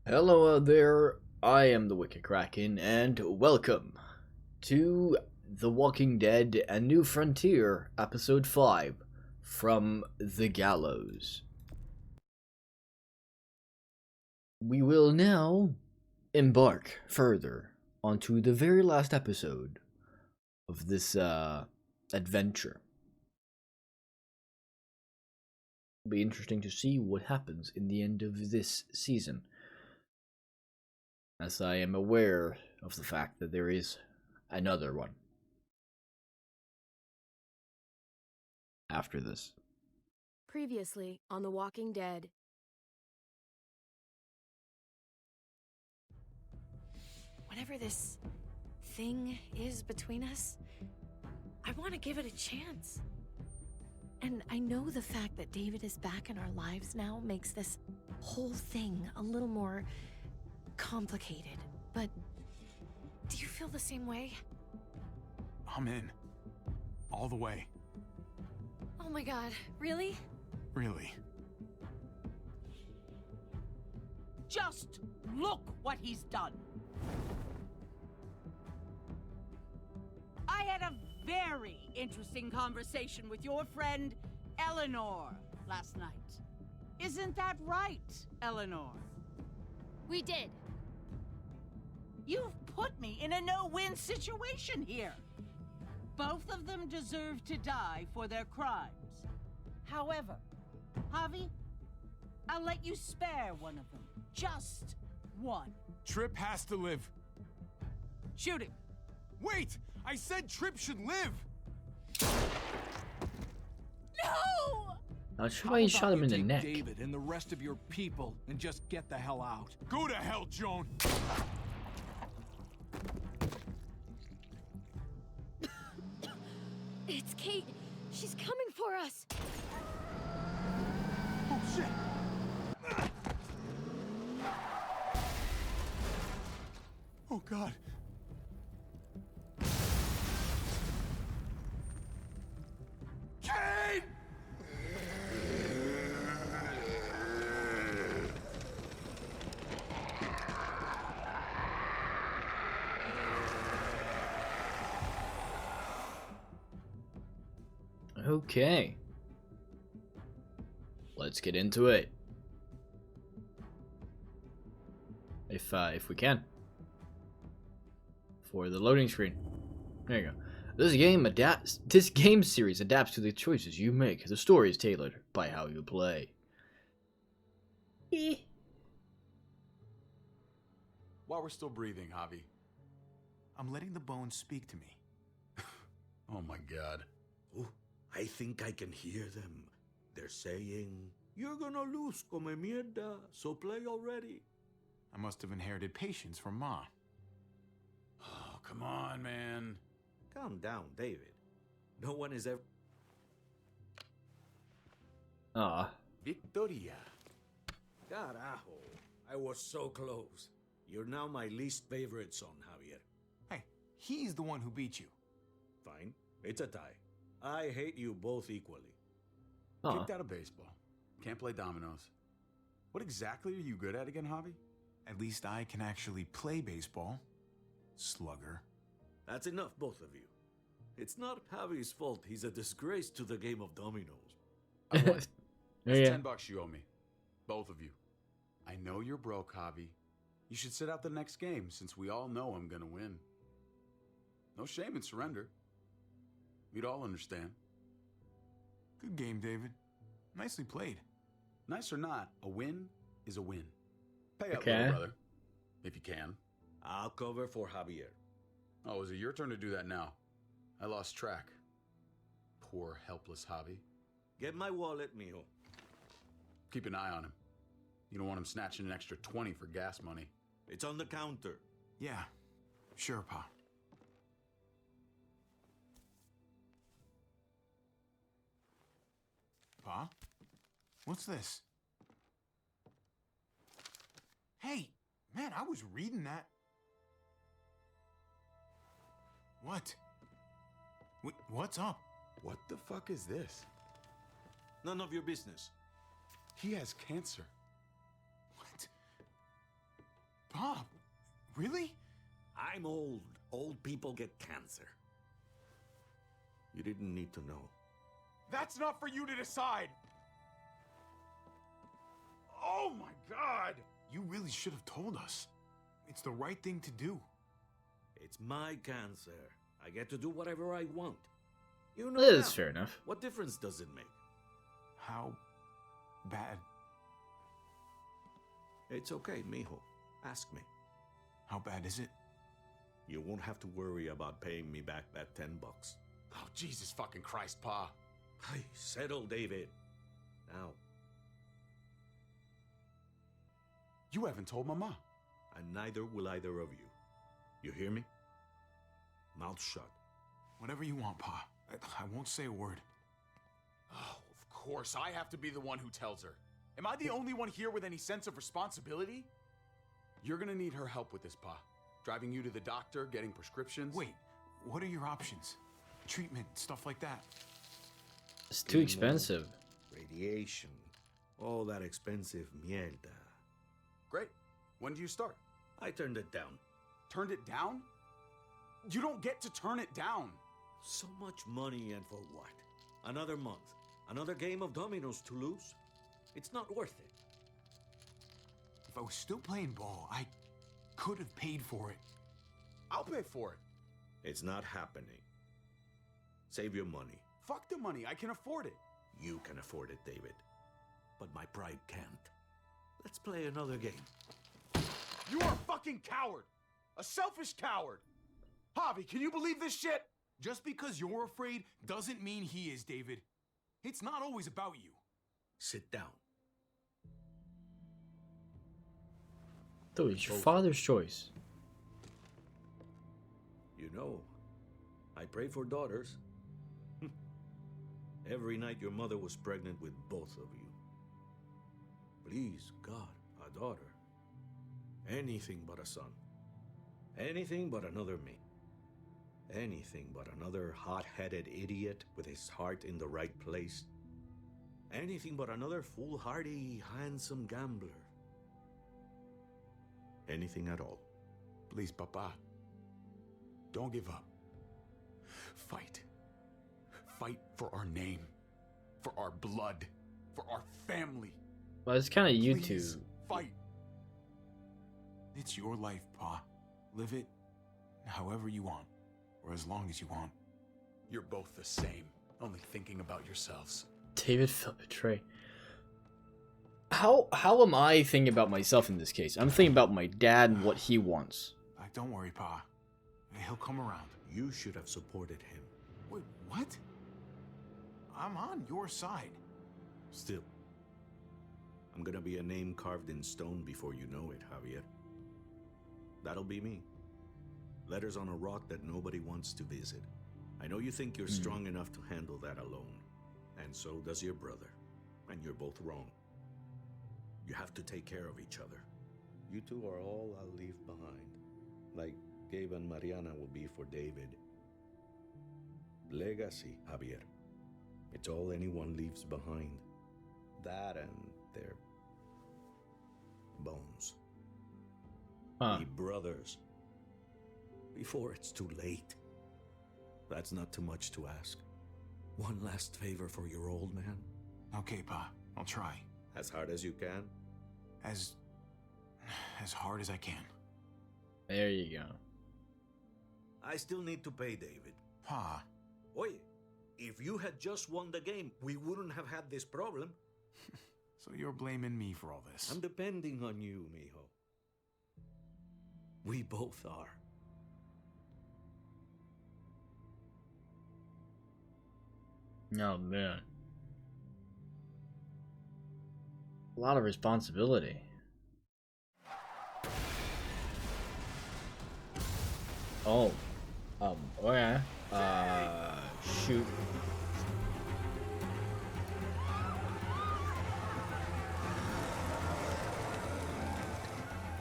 Hello out there, I am the Wicked Kraken, and welcome to The Walking Dead A New Frontier, Episode 5, from the Gallows. We will now embark further onto the very last episode of this adventure. It'll be interesting to see what happens in the end of this season, as I am aware of the fact that there is another one after this. Previously on The Walking Dead. Whatever this thing is between us, I want to give it a chance. And I know the fact that David is back in our lives now makes this whole thing a little more complicated. But do you feel the same way? I'm in. All the way. Oh my god, really? Really. Just look what he's done. I had a very interesting conversation with your friend Eleanor last night. Isn't that right, Eleanor? We did. You've put me in a no-win situation here. Both of them deserve to die for their crimes. However, Javi, I'll let you spare one of them. Just one. Trip has to live. Shoot him. Wait! I said Trip should live! No! Not sure why he shot him in the Take neck. David and the rest of your people and just get the hell out. Go to hell, Joan! It's Kate. She's coming for us. Oh, shit! Oh, God. Kate! Okay. Let's get into it. If we can. For the loading screen. There you go. This game series adapts to the choices you make. The story is tailored by how you play. While we're still breathing, Javi, I'm letting the bones speak to me. Oh my God. Oh, I think I can hear them. They're saying, "You're gonna lose, come mierda, so play already." I must have inherited patience from Ma. Oh, come on, man. Calm down, David. No one is ever... Ah, Victoria. Carajo, I was so close. You're now my least favorite son, Javier. Hey, he's the one who beat you. Fine, it's a tie. I hate you both equally. Kicked out of baseball. Can't play dominoes. What exactly are you good at again, Javi? At least I can actually play baseball. Slugger. That's enough, both of you. It's not Javi's fault he's a disgrace to the game of dominoes. I won. That's Yeah. $10 you owe me. Both of you. I know you're broke, Javi. You should sit out the next game, since we all know I'm gonna win. No shame in surrender. We'd all understand. Good game, David. Nicely played. Nice or not, a win is a win. Pay up, Okay. little brother. If you can. I'll cover for Javier. Oh, is it your turn to do that now? I lost track. Poor, helpless Javi. Get my wallet, mijo. Keep an eye on him. You don't want him snatching an extra 20 for gas money. It's on the counter. Yeah, sure, Pa. Pa? What's this? Hey, man, I was reading that. What? What's up? What the fuck is this? None of your business. He has cancer. What? Really? I'm old. Old people get cancer. You didn't need to know. That's not for you to decide. Oh my God! You really should have told us. It's the right thing to do. It's my cancer. I get to do whatever I want. You know That is now. fair enough. What difference does it make? How bad? It's okay, mijo. Ask me. How bad is it? You won't have to worry about paying me back that $10. Oh, Jesus fucking Christ, Pa. Hey, settle, David. Now, You haven't told Mama. and neither will either of you. You hear me? Mouth shut. Whatever you want, Pa. I won't say a word. Oh, of course, I have to be the one who tells her. Am I the only one here with any sense of responsibility? You're gonna need her help with this, Pa. Driving you to the doctor, getting prescriptions. Wait, what are your options? Treatment, stuff like that. It's too expensive. Radiation. All that expensive mierda. Great. When do you start? I turned it down. Turned it down? You don't get to turn it down. So much money, and for what? Another month. Another game of dominoes to lose? It's not worth it. If I was still playing ball, I could have paid for it. I'll pay for it. It's not happening. Save your money. Fuck the money. I can afford it. You can afford it, David. But my pride can't. Let's play another game. You are a fucking coward. A selfish coward. Javi, can you believe this shit? Just because you're afraid doesn't mean he is, David. It's not always about you. Sit down. Though it's your father's choice. You know, I pray for daughters. Every night your mother was pregnant with both of you. Please, God, a daughter. Anything but a son. Anything but another me. Anything but another hot-headed idiot with his heart in the right place. Anything but another foolhardy, handsome gambler. Anything at all. Please, Papa. Don't give up. Fight. Fight for our name. For our blood. For our family. Well, it's kind of you two. Please, fight. It's your life, Pa. Live it however you want, or as long as you want. You're both the same. Only thinking about yourselves. David felt betrayed. How am I thinking about myself in this case? I'm thinking about my dad and what he wants. Don't worry, Pa. He'll come around. You should have supported him. Wait, what? I'm on your side. Still, I'm gonna be a name carved in stone before you know it, Javier. That'll be me. Letters on a rock that nobody wants to visit. I know you think you're strong enough to handle that alone. And so does your brother. And you're both wrong. You have to take care of each other. You two are all I'll leave behind. Like Gabe and Mariana will be for David. Legacy, Javier. It's all anyone leaves behind. That and their bones. Huh. Be brothers. Before it's too late. That's not too much to ask. One last favor for your old man. Okay, Pa. I'll try. As hard as you can. As hard as I can. There you go. I still need to pay David. Pa. Oye, if you had just won the game, we wouldn't have had this problem. So you're blaming me for all this? I'm depending on you, mijo. We both are. Oh, man. A lot of responsibility. Oh. Okay. Shoot.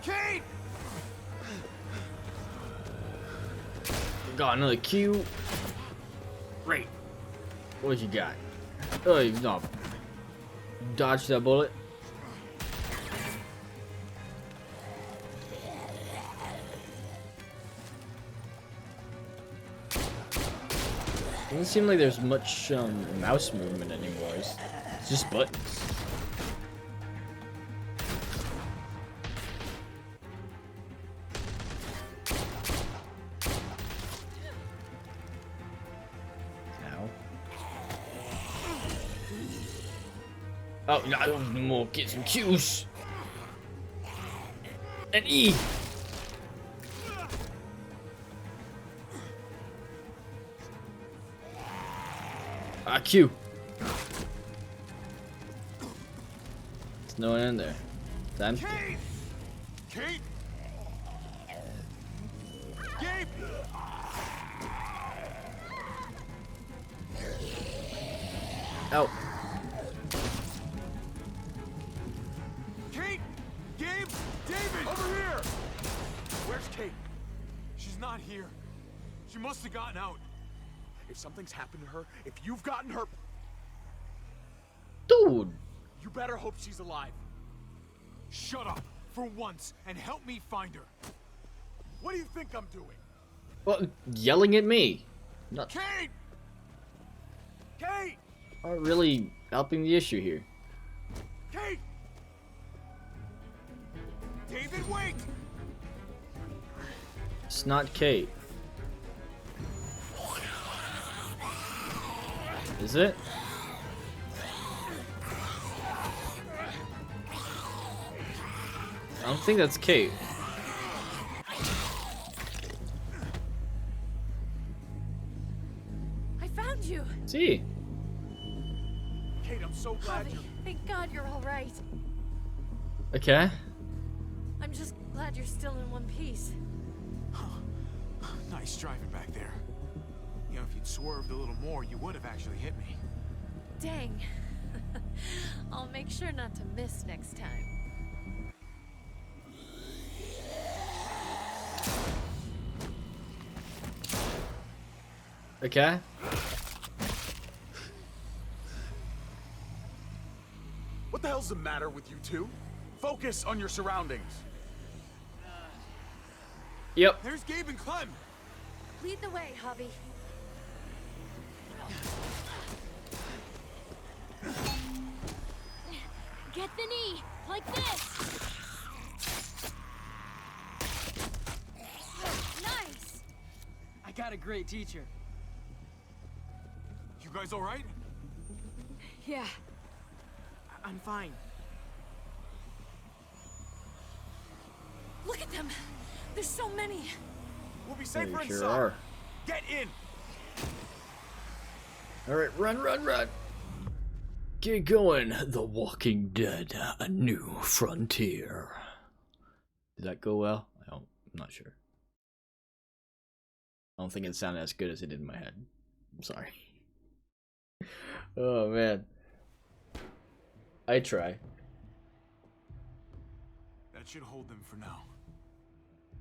Kate! Got another Q. Great. What you got? Oh, you no. Dodge that bullet. Doesn't seem like there's much mouse movement anymore. It's just buttons. Ow. Oh, no more. Get some Qs. And E. Q. There's no one in there. It's empty. Kate! Kate! Gabe! Oh. Kate! Gabe! David! Over here! Where's Kate? She's not here. She must have gotten out. If something's happened to her, if you've gotten her, Dude. you better hope she's alive. Shut up for once and help me find her. What do you think I'm doing? Well, yelling at me. Not Kate! Kate! really helping the issue here. Kate! David, wait! It's not Kate. Is it? I don't think that's Kate. I found you. See? Kate, I'm so glad Javi, you're... thank God you're all right. Okay. I'm just glad you're still in one piece. Nice driving back there. You know, if you'd swerved a little more, you would have actually hit me. Dang. I'll make sure not to miss next time. Okay. What the hell's the matter with you two? Focus on your surroundings. Yep. There's Gabe and Clem. Lead the way, Javi. Get the knee, like this. Nice. I got a great teacher. You guys all right? Yeah. I'm fine. Look at them. There's so many. We'll be They safer sure inside. are. Get in. Alright, run, run, run. Get going, The Walking Dead, a new frontier. Did that go well? I'm not sure. I don't think it sounded as good as it did in my head. I'm sorry. Oh man. I try. That should hold them for now.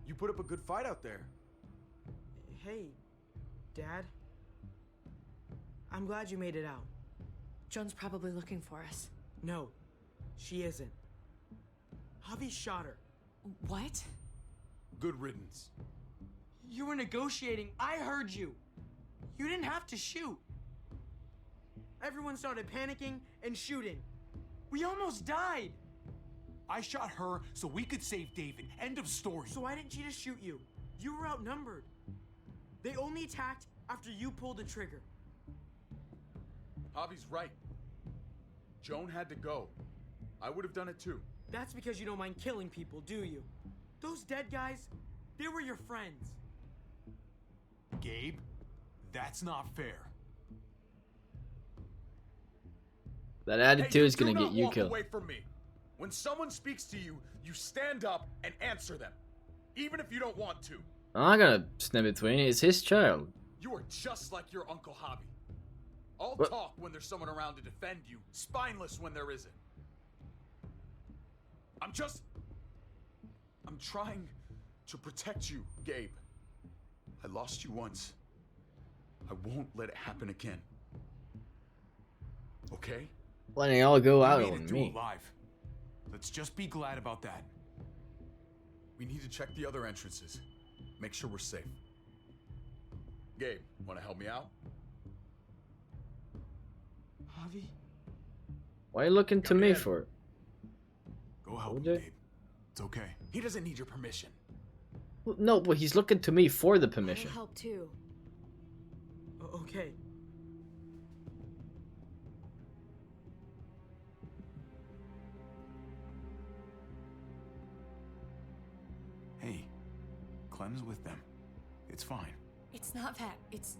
You put up a good fight out there. Hey, Dad. I'm glad you made it out. Joan's probably looking for us. No, she isn't. Javi shot her. What? Good riddance. You were negotiating. I heard you. You didn't have to shoot. Everyone started panicking and shooting. We almost died. I shot her so we could save David. End of story. So why didn't she just shoot you? You were outnumbered. They only attacked after you pulled the trigger. Javi's right. Joan had to go. I would have done it too. That's because you don't mind killing people, do you? Those dead guys, they were your friends. Gabe, that's not fair. That attitude is do gonna not get you walk killed. away from me. When someone speaks to you, you stand up and answer them, even if you don't want to. I'm not gonna stand between. It's his child. You are just like your Uncle Javi. All What? talk when there's someone around to defend you, spineless when there isn't. I'm trying to protect you, Gabe. I lost you once. I won't let it happen again. Okay? Letting it all go out We made on it through me. alive. Let's just be glad about that. We need to check the other entrances. Make sure we're safe. Gabe, wanna help me out? Javi? Why are you looking to Go me ahead. for it? Go help him, OJ? Gabe. It's okay. He doesn't need your permission. Well, no, but he's looking to me for the I'll permission. help too. Okay. Hey, Clem's with them. It's fine. It's not that. It's.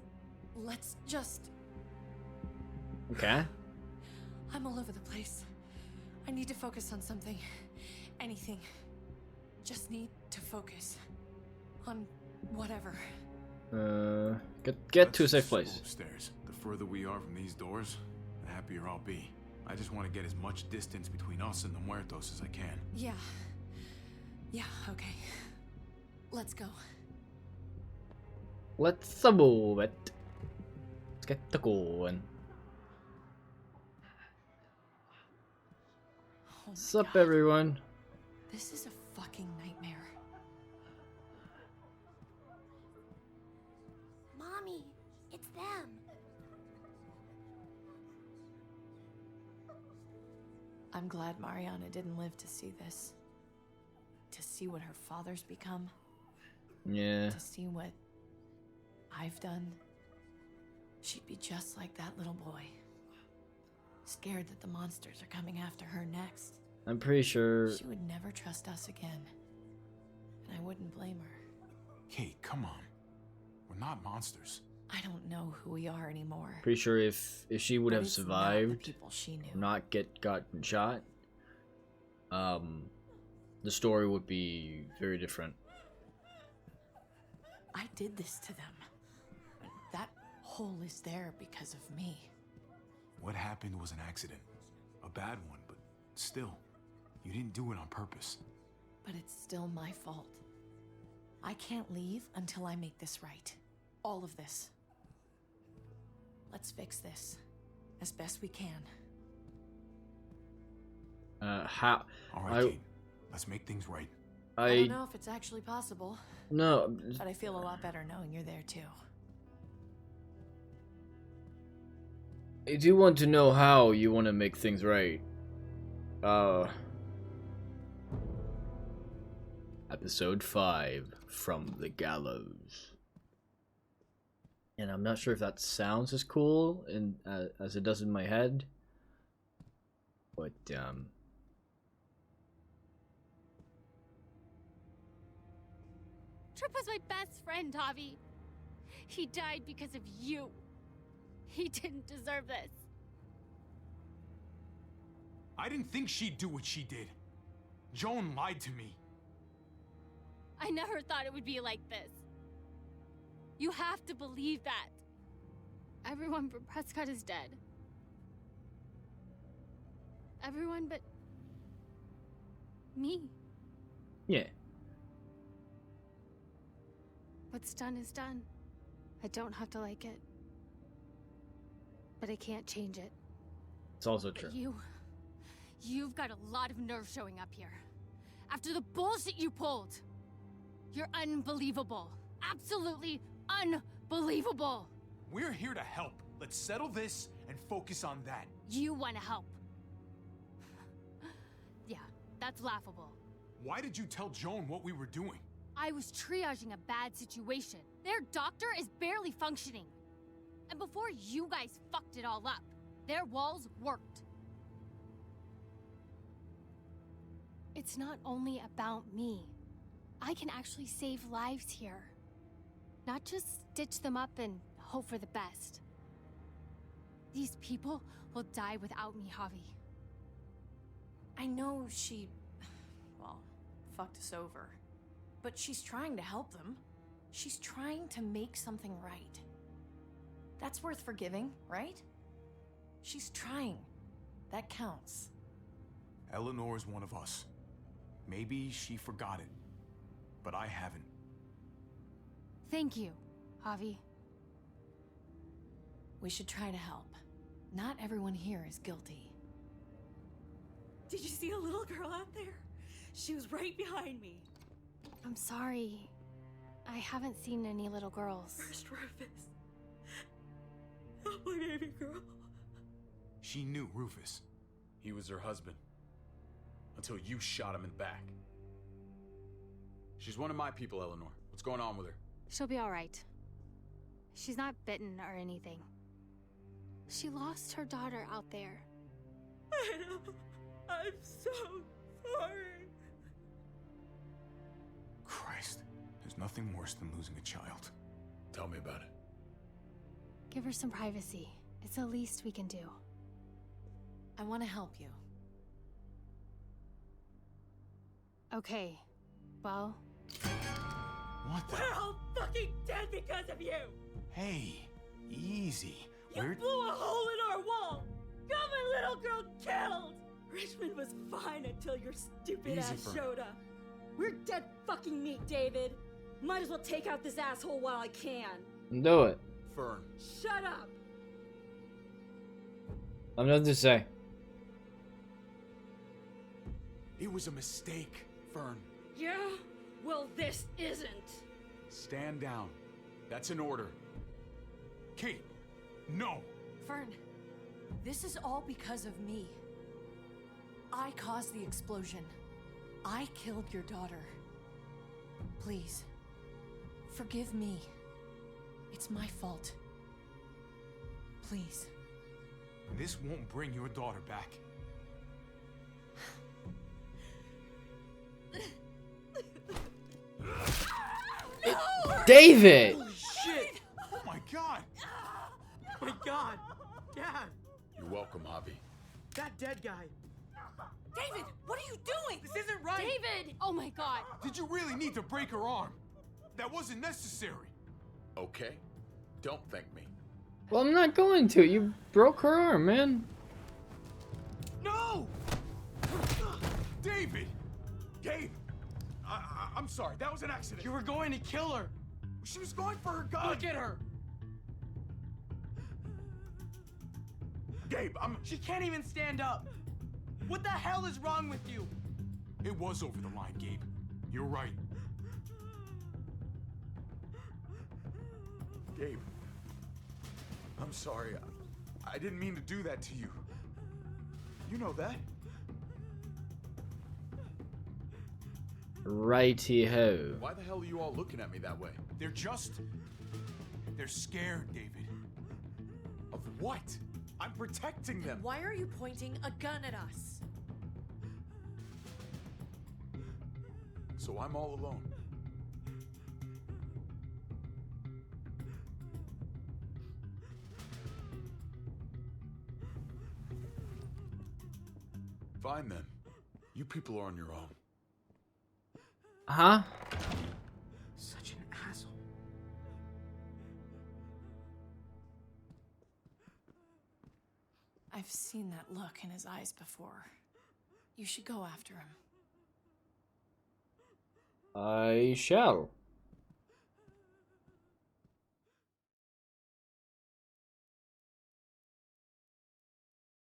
Let's just. Okay. I'm all over the place. I need to focus on something. Anything. Just need to focus. On whatever. Get to a Let's safe just go place. upstairs. The further we are from these doors, the happier I'll be. I just want to get as much distance between us and the Muertos as I can. Yeah. Yeah, okay. Let's go. Let's move it. Let's get to going. Oh my What's up, God. everyone? This is a fucking nightmare. Mommy, it's them. I'm glad Mariana didn't live to see this. To see what her father's become. Yeah. To see what I've done. She'd be just like that little boy. Scared that the monsters are coming after her next. I'm pretty sure. She would never trust us again. And I wouldn't blame her. Kate, come on. We're not monsters. I don't know who we are anymore. Pretty sure if she would But have it's not the survived, people she knew. not get gotten shot, the story would be very different. I did this to them. That hole is there because of me. What happened was an accident. A bad one, but still. You didn't do it on purpose. But it's still my fault. I can't leave until I make this right. All of this. Let's fix this. As best we can. How? All right, I- Kate. Let's make things right. I I don't know if it's actually possible, no. but I feel a lot better knowing you're there too. I do want to know how you want to make things right. Episode 5 from the Gallows. And I'm not sure if that sounds as cool in as it does in my head. But Trip was my best friend, Javi. He died because of you. He didn't deserve this. I didn't think she'd do what she did. Joan lied to me. I never thought it would be like this. You have to believe that. Everyone but Prescott is dead. Everyone but me. yeah. What's done is done. I don't have to like it. But I can't change it. It's also But true. you've got a lot of nerve showing up here. After the bullshit you pulled. You're unbelievable. Absolutely unbelievable. We're here to help. Let's settle this and focus on that. You want to help. Yeah, that's laughable. Why did you tell Joan what we were doing? I was triaging a bad situation. Their doctor is barely functioning. And before you guys fucked it all up, their walls worked. It's not only about me. I can actually save lives here. Not just stitch them up and hope for the best. These people will die without me, Javi. I know she, well, fucked us over. But she's trying to help them. She's trying to make something right. That's worth forgiving, right? She's trying. That counts. Eleanor's one of us. Maybe she forgot it, but I haven't. Thank you, Javi. We should try to help. Not everyone here is guilty. Did you see a little girl out there? She was right behind me. I'm sorry. I haven't seen any little girls. First Rufus. Oh, my baby girl. She knew Rufus. He was her husband. Until you shot him in the back. She's one of my people, Eleanor. What's going on with her? She'll be all right. She's not bitten or anything. She lost her daughter out there. I know. I'm so sorry. Christ, there's nothing worse than losing a child. Tell me about it. Give her some privacy. It's the least we can do. I want to help you. Okay, well... What the? We're all fucking dead because of you! Hey, easy. You blew a hole in our wall! Got my little girl killed! Richmond was fine until your stupid Easy, ass Fern. showed up. We're dead fucking meat, David. Might as well take out this asshole while I can. Do it. Fern. Shut up! I'm nothing to say. It was a mistake, Fern. Yeah? Well, this isn't. Stand down. That's an order. Kate, no. Fern, this is all because of me. I caused the explosion. I killed your daughter. Please, forgive me. It's my fault. Please. This won't bring your daughter back. David! Holy shit! Oh my god! Oh my god! Dad! You're welcome, Javi. That dead guy! David, what are you doing? This isn't right! David! Oh my god! Did you really need to break her arm? That wasn't necessary. Okay? Don't thank me. Well, I'm not going to. You broke her arm, man. No! David! Gabe! I'm sorry, that was an accident. You were going to kill her! She was going for her gun! Look at her! Gabe, She can't even stand up! What the hell is wrong with you? It was over the line, Gabe. You're right. Gabe. I'm sorry. I didn't mean to do that to you. You know that? Righty-ho. Why the hell are you all looking at me that way? They're scared, David. Of what? I'm protecting them. Why are you pointing a gun at us? So I'm all alone. Fine then. You people are on your own. Huh? Such an asshole. I've seen that look in his eyes before. You should go after him. I shall.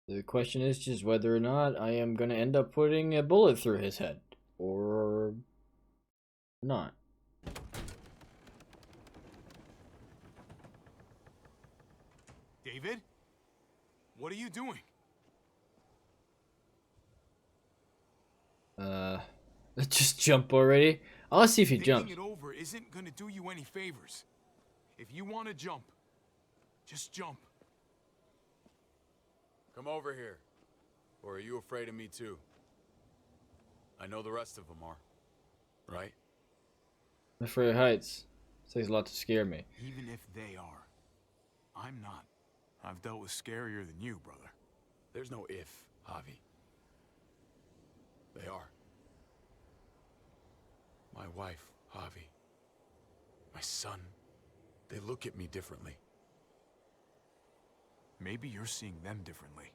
The question is just whether or not I am going to end up putting a bullet through his head. Or not. David? What are you doing? Just jump already? I'll see if he Thinking jumps. it over isn't gonna do you any favors. If you want to jump, just jump. Come over here. Or are you afraid of me too? I know the rest of them are. Right? I'm afraid of heights. It takes a lot to scare me. Even if they are, I'm not. I've dealt with scarier than you, brother. There's no if, Javi. They are. My wife, Javi. My son. They look at me differently. Maybe you're seeing them differently.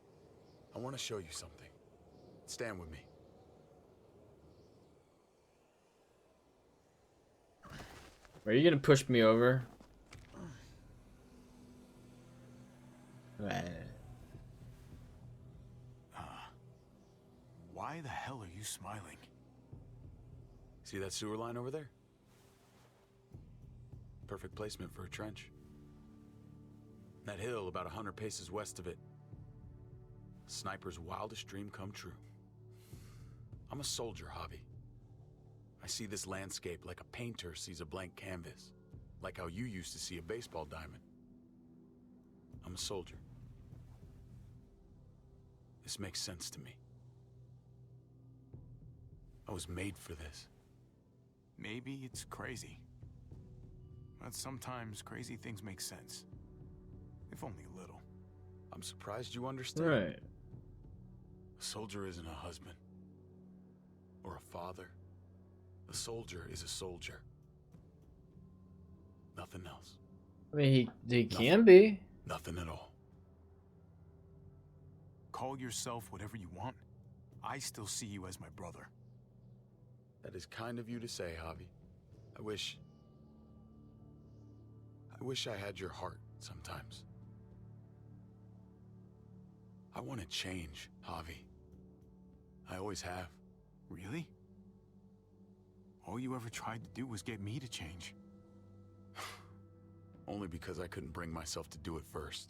I want to show you something. Stand with me. Are you gonna push me over? Why the hell are you smiling? See that sewer line over there? Perfect placement for a trench. That hill about 100 paces west of it. Sniper's wildest dream come true. I'm a soldier, Javi. I see this landscape like a painter sees a blank canvas, like how you used to see a baseball diamond. I'm a soldier. This makes sense to me. I was made for this. Maybe it's crazy. But sometimes crazy things make sense. If only a little. I'm surprised you understand. Right. A soldier isn't a husband. Or a father. A soldier is a soldier. Nothing else. I mean, he can be. Nothing at all. Call yourself whatever you want. I still see you as my brother. That is kind of you to say, Javi. I wish I had your heart sometimes. I want to change, Javi. I always have. Really? All you ever tried to do was get me to change. Only because I couldn't bring myself to do it first.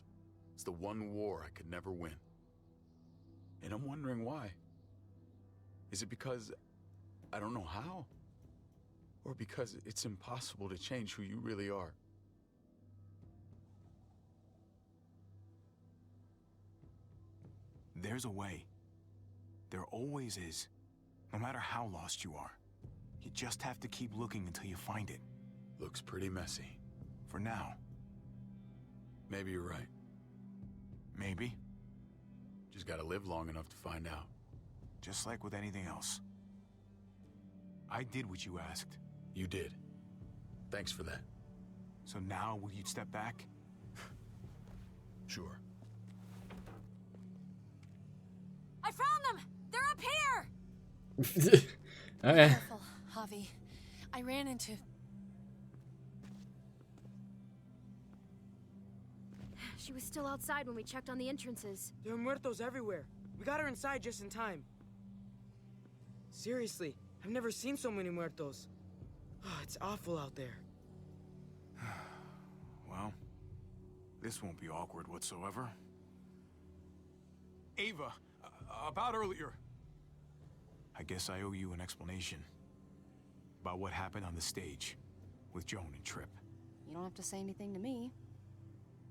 It's the one war I could never win. And I'm wondering why. Is it because I don't know how? Or because it's impossible to change who you really are? There's a way. There always is. No matter how lost you are. You just have to keep looking until you find it. Looks pretty messy. For now. Maybe you're right. Maybe. Just gotta live long enough to find out. Just like with anything else. I did what you asked. You did. Thanks for that. So now will you step back? Sure. I found them! They're up here! Okay. Careful, Javi. I ran into... She was still outside when we checked on the entrances. There are muertos everywhere. We got her inside just in time. Seriously, I've never seen so many muertos. Oh, it's awful out there. Well, this won't be awkward whatsoever. Ava, about earlier. I guess I owe you an explanation about what happened on the stage with Joan and Tripp. You don't have to say anything to me.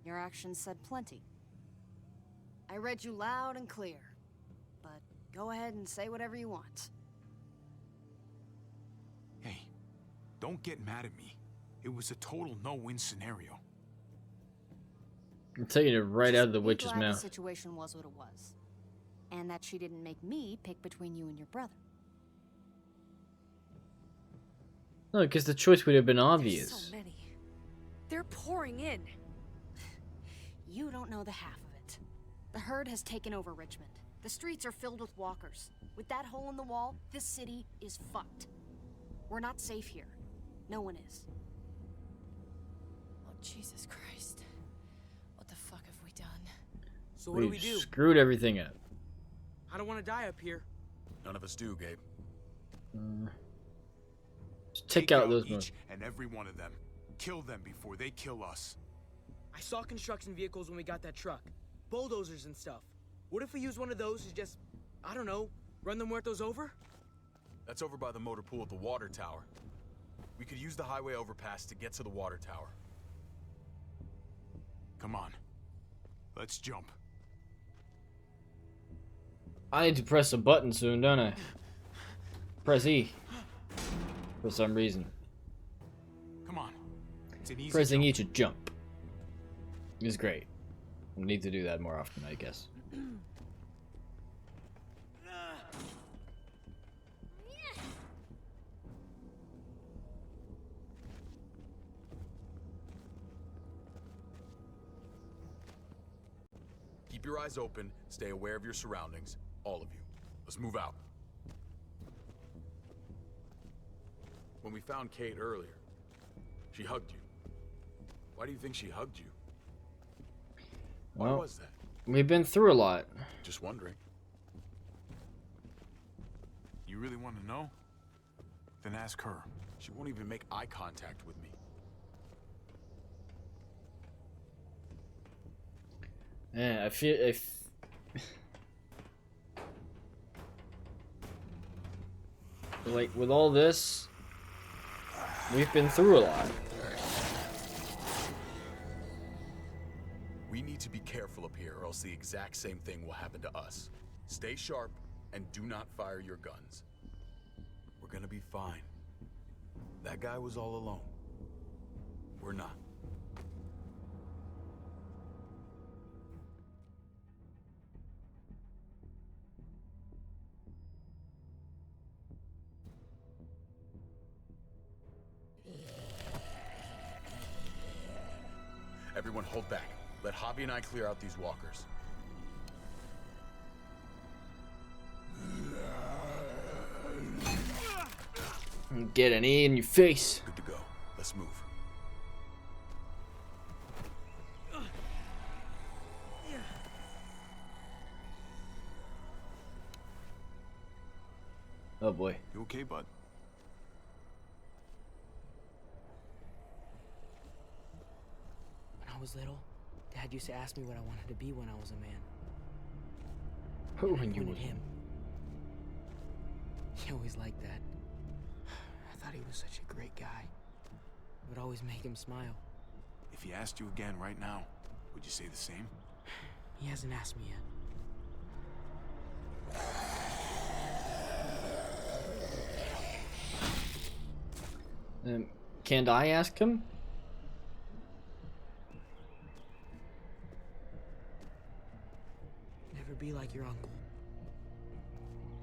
Your actions said plenty. I read you loud and clear. But go ahead and say whatever you want. Hey, don't get mad at me. It was a total no-win scenario. I'm taking it right Just out of the be witch's glad mouth. The situation was what it was. And that she didn't make me pick between you and your brother. No, because the choice would have been obvious. There's so many. They're pouring in. You don't know the half of it. The herd has taken over Richmond. The streets are filled with walkers. With that hole in the wall, this city is fucked. We're not safe here. No one is. Oh, Jesus Christ. What the fuck have we done? So what do we do? Screwed everything up. I don't want to die up here. None of us do, Gabe. Just take out those each ones. and every one of them. Kill them before they kill us. I saw construction vehicles when we got that truck. Bulldozers and stuff. What if we use one of those to just, I don't know, run the muertos over? That's over by the motor pool at the water tower. We could use the highway overpass to get to the water tower. Come on. Let's jump. I need to press a button soon, don't I? Press E. For some reason. Come on. It's an easy Pressing jump. E to jump is great. We need to do that more often, I guess. Keep your eyes open, stay aware of your surroundings. All of you. Let's move out. When we found Kate earlier, she hugged you. Why do you think she hugged you? Why Well, was that? we've been through a lot. Just wondering. You really want to know? Then ask her. She won't even make eye contact with me. Yeah, I feel Like, with all this, we've been through a lot. We need to be careful up here, or else the exact same thing will happen to us. Stay sharp, and do not fire your guns. We're gonna be fine. That guy was all alone. We're not. Everyone hold back. Let Javi and I clear out these walkers. Get an E in your face. Good to go. Let's move. Oh boy. You okay, bud? When I was little, Dad used to ask me what I wanted to be when I was a man. Who And I when you wanted was him. He always liked that. I thought he was such a great guy. It would always make him smile. If he asked you again right now, would you say the same? He hasn't asked me yet. Can't I ask him? Never be like your uncle.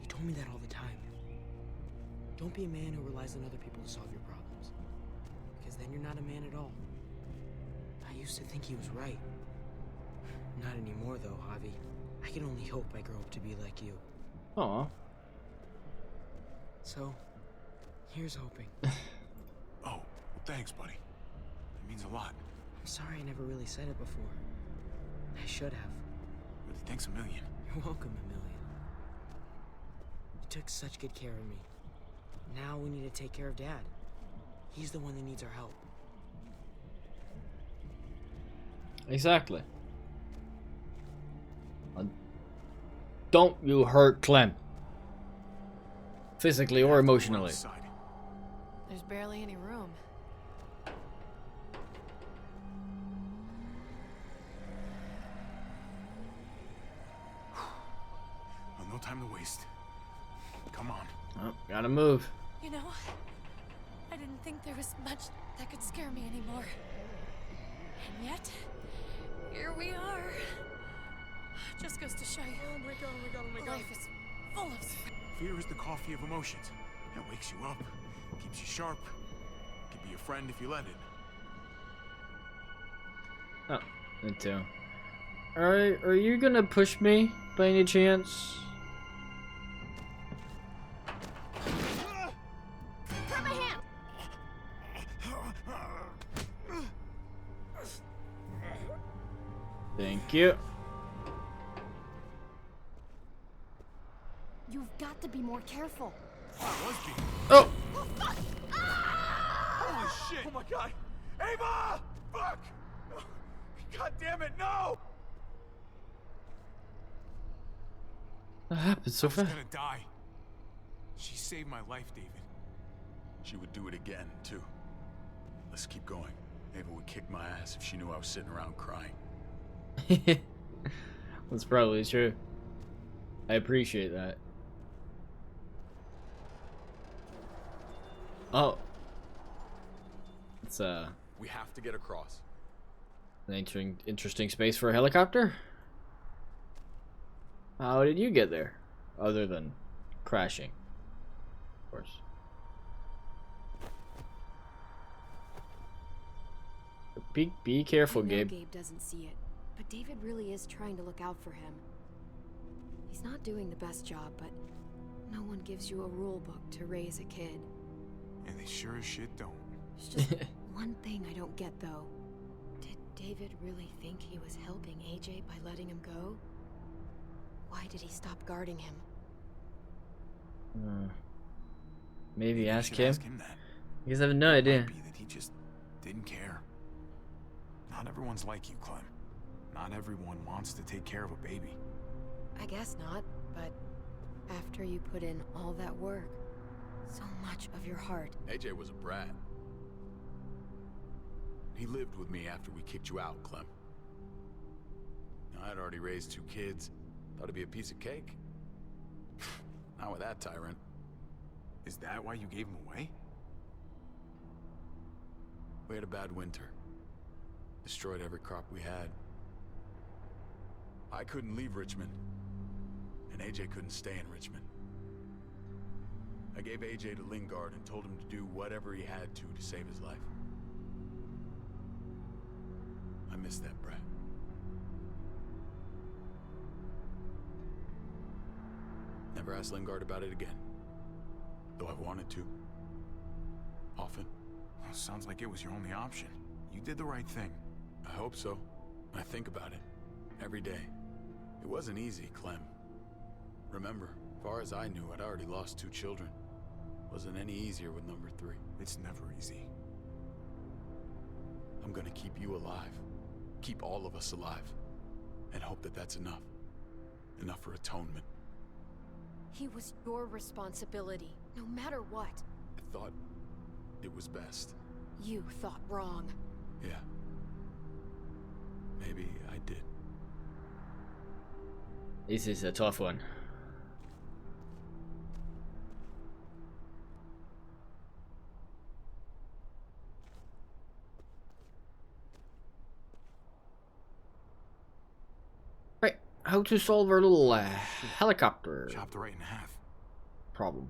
He told me that all the time. Don't be a man who relies on other people to solve your problems. Because then you're not a man at all. I used to think he was right. Not anymore though, Javi. I can only hope I grow up to be like you. Aw. So, here's hoping. Oh, well, thanks, buddy. It means a lot. I'm sorry I never really said it before. I should have. Really, thanks a million. You're welcome, a million. You took such good care of me. Now we need to take care of Dad. He's the one that needs our help. Exactly. Don't you hurt Clem. Physically or emotionally. There's barely any room. Well, no time to waste. Come on. Oh, gotta move. You know, I didn't think there was much that could scare me anymore. And yet, here we are. Just goes to show you. Oh my god, oh my god, oh my god. Life is full of surprises. Fear is the coffee of emotions. It wakes you up, keeps you sharp, can be a friend if you let it. Oh, me too. Are you gonna push me by any chance? Grab my hand! Thank you. You've got to be more careful. Oh! Holy shit! Oh my god! Ava! Fuck! God damn it, no! That happened so I was fast. gonna die. She saved my life, David. She would do it again, too. Let's keep going. Ava would kick my ass if she knew I was sitting around crying. That's probably true. I appreciate that. Oh. It's We have to get across. an interesting space for a helicopter. How did you get there? Other than crashing. Of course. Be careful, I know Gabe. Gabe doesn't see it, but David really is trying to look out for him. He's not doing the best job, but no one gives you a rule book to raise a kid. And they sure as shit don't. There's just one thing I don't get, though. Did David really think he was helping AJ by letting him go? Why did he stop guarding him? Maybe You ask should him. ask him that. Because I have no It idea. might be that he just didn't care. Not everyone's like you, Clem. Not everyone wants to take care of a baby. I guess not, but after you put in all that work, So much of your heart. AJ was a brat. He lived with me after we kicked you out, Clem. Now, I'd already raised 2 kids. Thought it'd be a piece of cake. Not with that tyrant. Is that why you gave him away? We had a bad winter. Destroyed every crop we had. I couldn't leave Richmond. And AJ couldn't stay in Richmond. I gave AJ to Lingard and told him to do whatever he had to save his life. I miss that brat. Never asked Lingard about it again. Though I wanted to. Often. Well, sounds like it was your only option. You did the right thing. I hope so. I think about it. Every day. It wasn't easy, Clem. Remember, far as I knew, I'd already lost 2 children. Wasn't any easier with number 3. It's never easy. I'm gonna keep you alive. Keep all of us alive. And hope that that's enough. Enough for atonement. He was your responsibility, no matter what. I thought it was best. You thought wrong. Yeah. Maybe I did. This is a tough one. Right, how to solve our little helicopter Chopped it right in half. problem.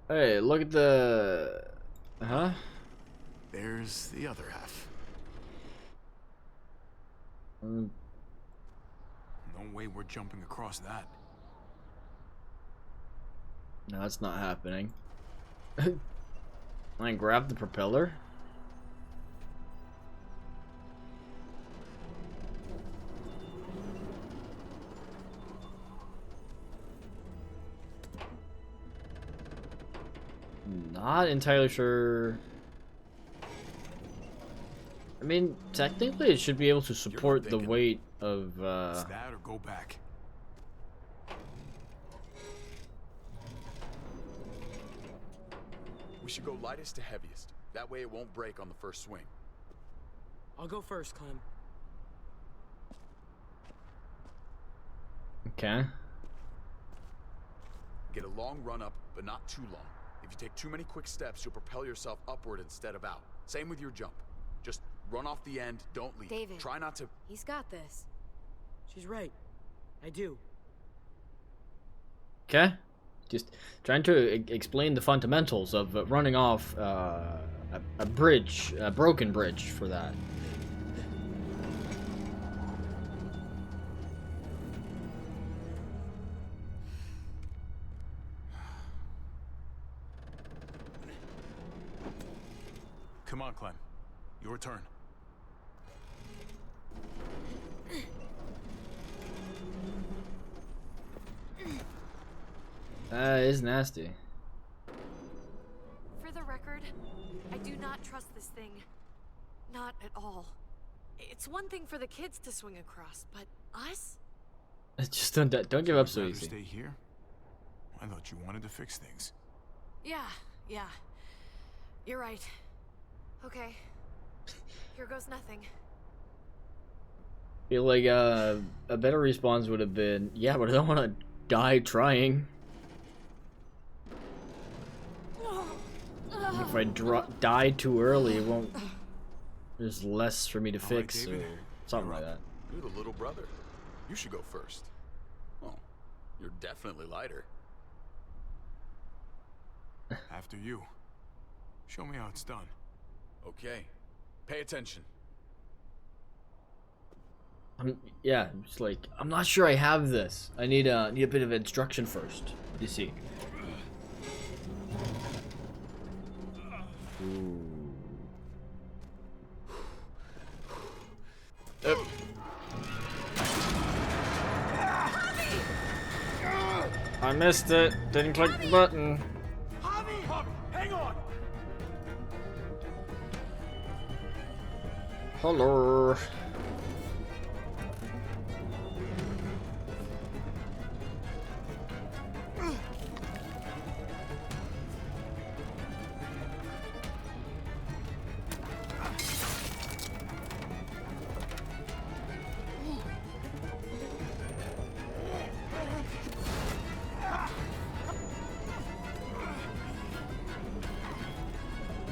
Hey, look at the... Huh? There's the other half. Mm, No way we're jumping across that. no, that's not happening. I grab the propeller. Not entirely sure. I mean, technically it should be able to support the thinking. weight of, It's that or go back. We should go lightest to heaviest. That way it won't break on the first swing. I'll go first, Clem. Okay. Get a long run up, but not too long. If you take too many quick steps, you'll propel yourself upward instead of out. Same with your jump. Just run off the end, don't leave. David. Try not to... He's got this. She's right. I do. Okay. Just trying to explain the fundamentals of running off a bridge, a broken bridge for that. Come on, Clem. Your turn. It's nasty. For the record, I do not trust this thing. Not at all. It's one thing for the kids to swing across, but us? Just don't give up so Rather easy. stay here? I thought you wanted to fix things. Yeah. You're right. Okay. Here goes nothing. Feel like a better response would have been, yeah, but I don't want to die trying. If I die too early, it won't. There's less for me to fix, David, or something you're like up. that. You're the little brother. You should go first. Well, you're definitely lighter. After you. Show me how it's done. Okay. Pay attention. Yeah, it's like, I'm not sure I have this. I need a bit of instruction first. You see. Ooh. I missed it. Didn't click the button. Javi, hang on! Hello.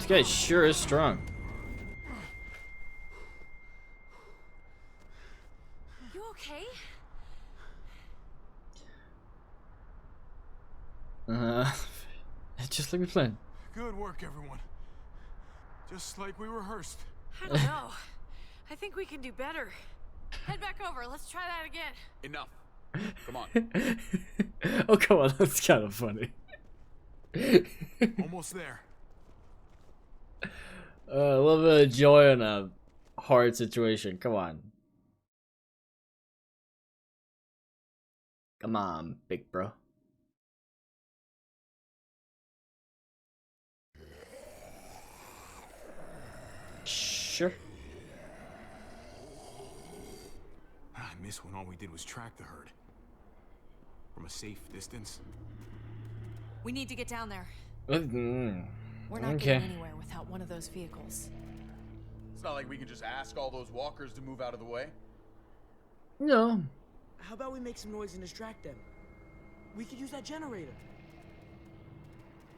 guy sure is strong. You okay? Just like we planned. Good work, everyone. Just like we rehearsed. I don't know. I think we can do better. Head back over. Let's try that again. Enough. Come on. Oh, come on. That's kind of funny. Almost there. A little bit of joy in a hard situation. Come on. Come on, big bro. Sure. I miss when all we did was track the herd. From a safe distance. We need to get down there. Mm, We're not okay. getting anywhere without one of those vehicles. It's not like we can just ask all those walkers to move out of the way. No. How about we make some noise and distract them? We could use that generator.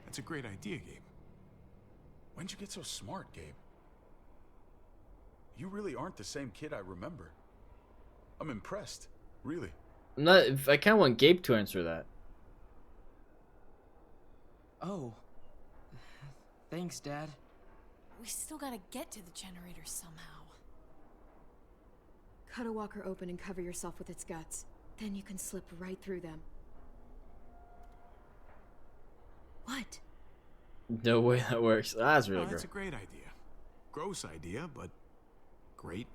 That's a great idea, Gabe. When'd you get so smart, Gabe? You really aren't the same kid I remember. I'm impressed, really. I kind of want Gabe to answer that. Oh. Thanks, Dad. We still gotta get to the generator somehow. Cut a walker open and cover yourself with its guts. Then you can slip right through them. What? No way that works. That's really That's great. a great idea. Gross idea, but great.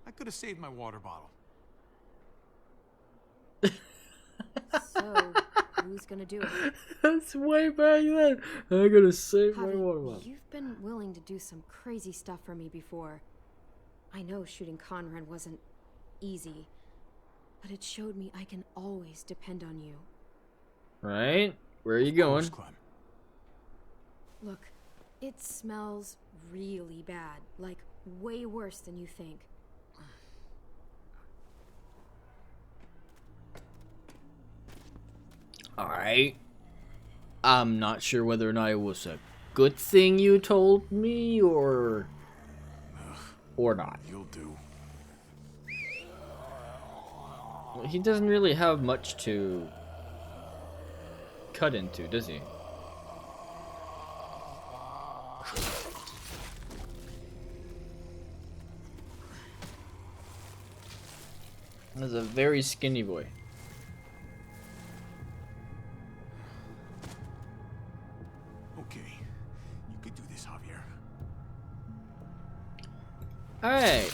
I could have saved my water bottle. So, who's gonna do it? That's way back then. I'm gonna save my Javi, water bottle. you've been willing to do some crazy stuff for me before. I know shooting Conrad wasn't easy, but it showed me I can always depend on you. Right? Where are you going? Of course, Clem. Look, it smells really bad, like way worse than you think. Alright. I'm not sure whether or not it was a good thing you told me or not. You'll do. He doesn't really have much to cut into, does he? That's a very skinny boy. Okay. You could do this, Javier. Alright.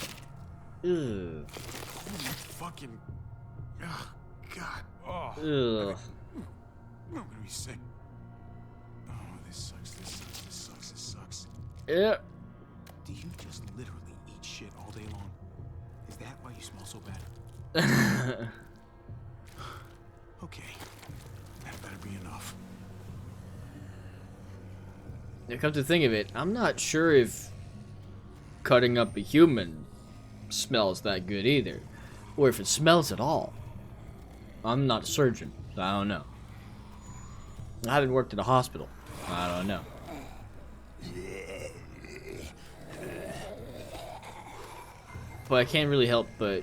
Ugh. You fucking... Oh, God. Oh. Ugh. I'm gonna be sick. Oh, this sucks, this sucks, this sucks, this sucks. Yeah. Do you just literally eat shit all day long? Is that why you smell so bad? Okay. That better be enough. Now, come to think of it, I'm not sure if cutting up a human smells that good either, or if it smells at all. I'm not a surgeon, so I don't know. I haven't worked at a hospital. I don't know. But I can't really help but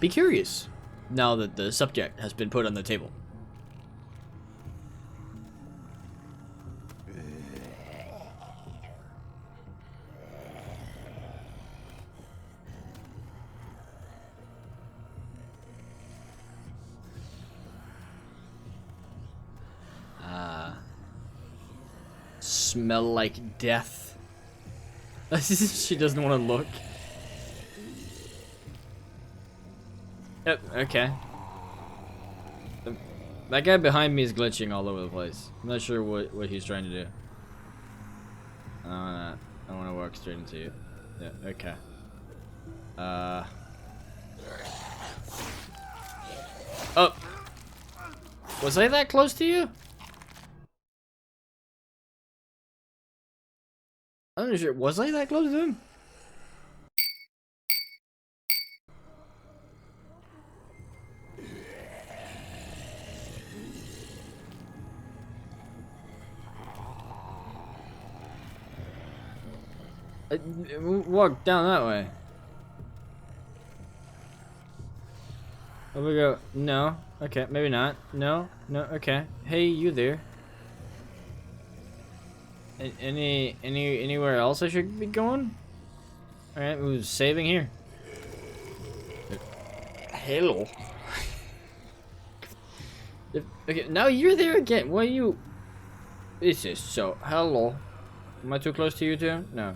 be curious now that the subject has been put on the table. Smell like death. She doesn't want to look. Yep, okay. That guy behind me is glitching all over the place. I'm not sure what he's trying to do. I want to walk straight into you. Yeah, okay. Oh! Was I that close to you? I'm not sure. Was I that close to him? Walk down that way. Over we go. No. Okay, maybe not. No. No. Okay. Hey, you there? Anywhere else I should be going? All right, we're saving here. Hello. Okay, now you're there again. Why you? This is so. Hello. Am I too close to you two? No.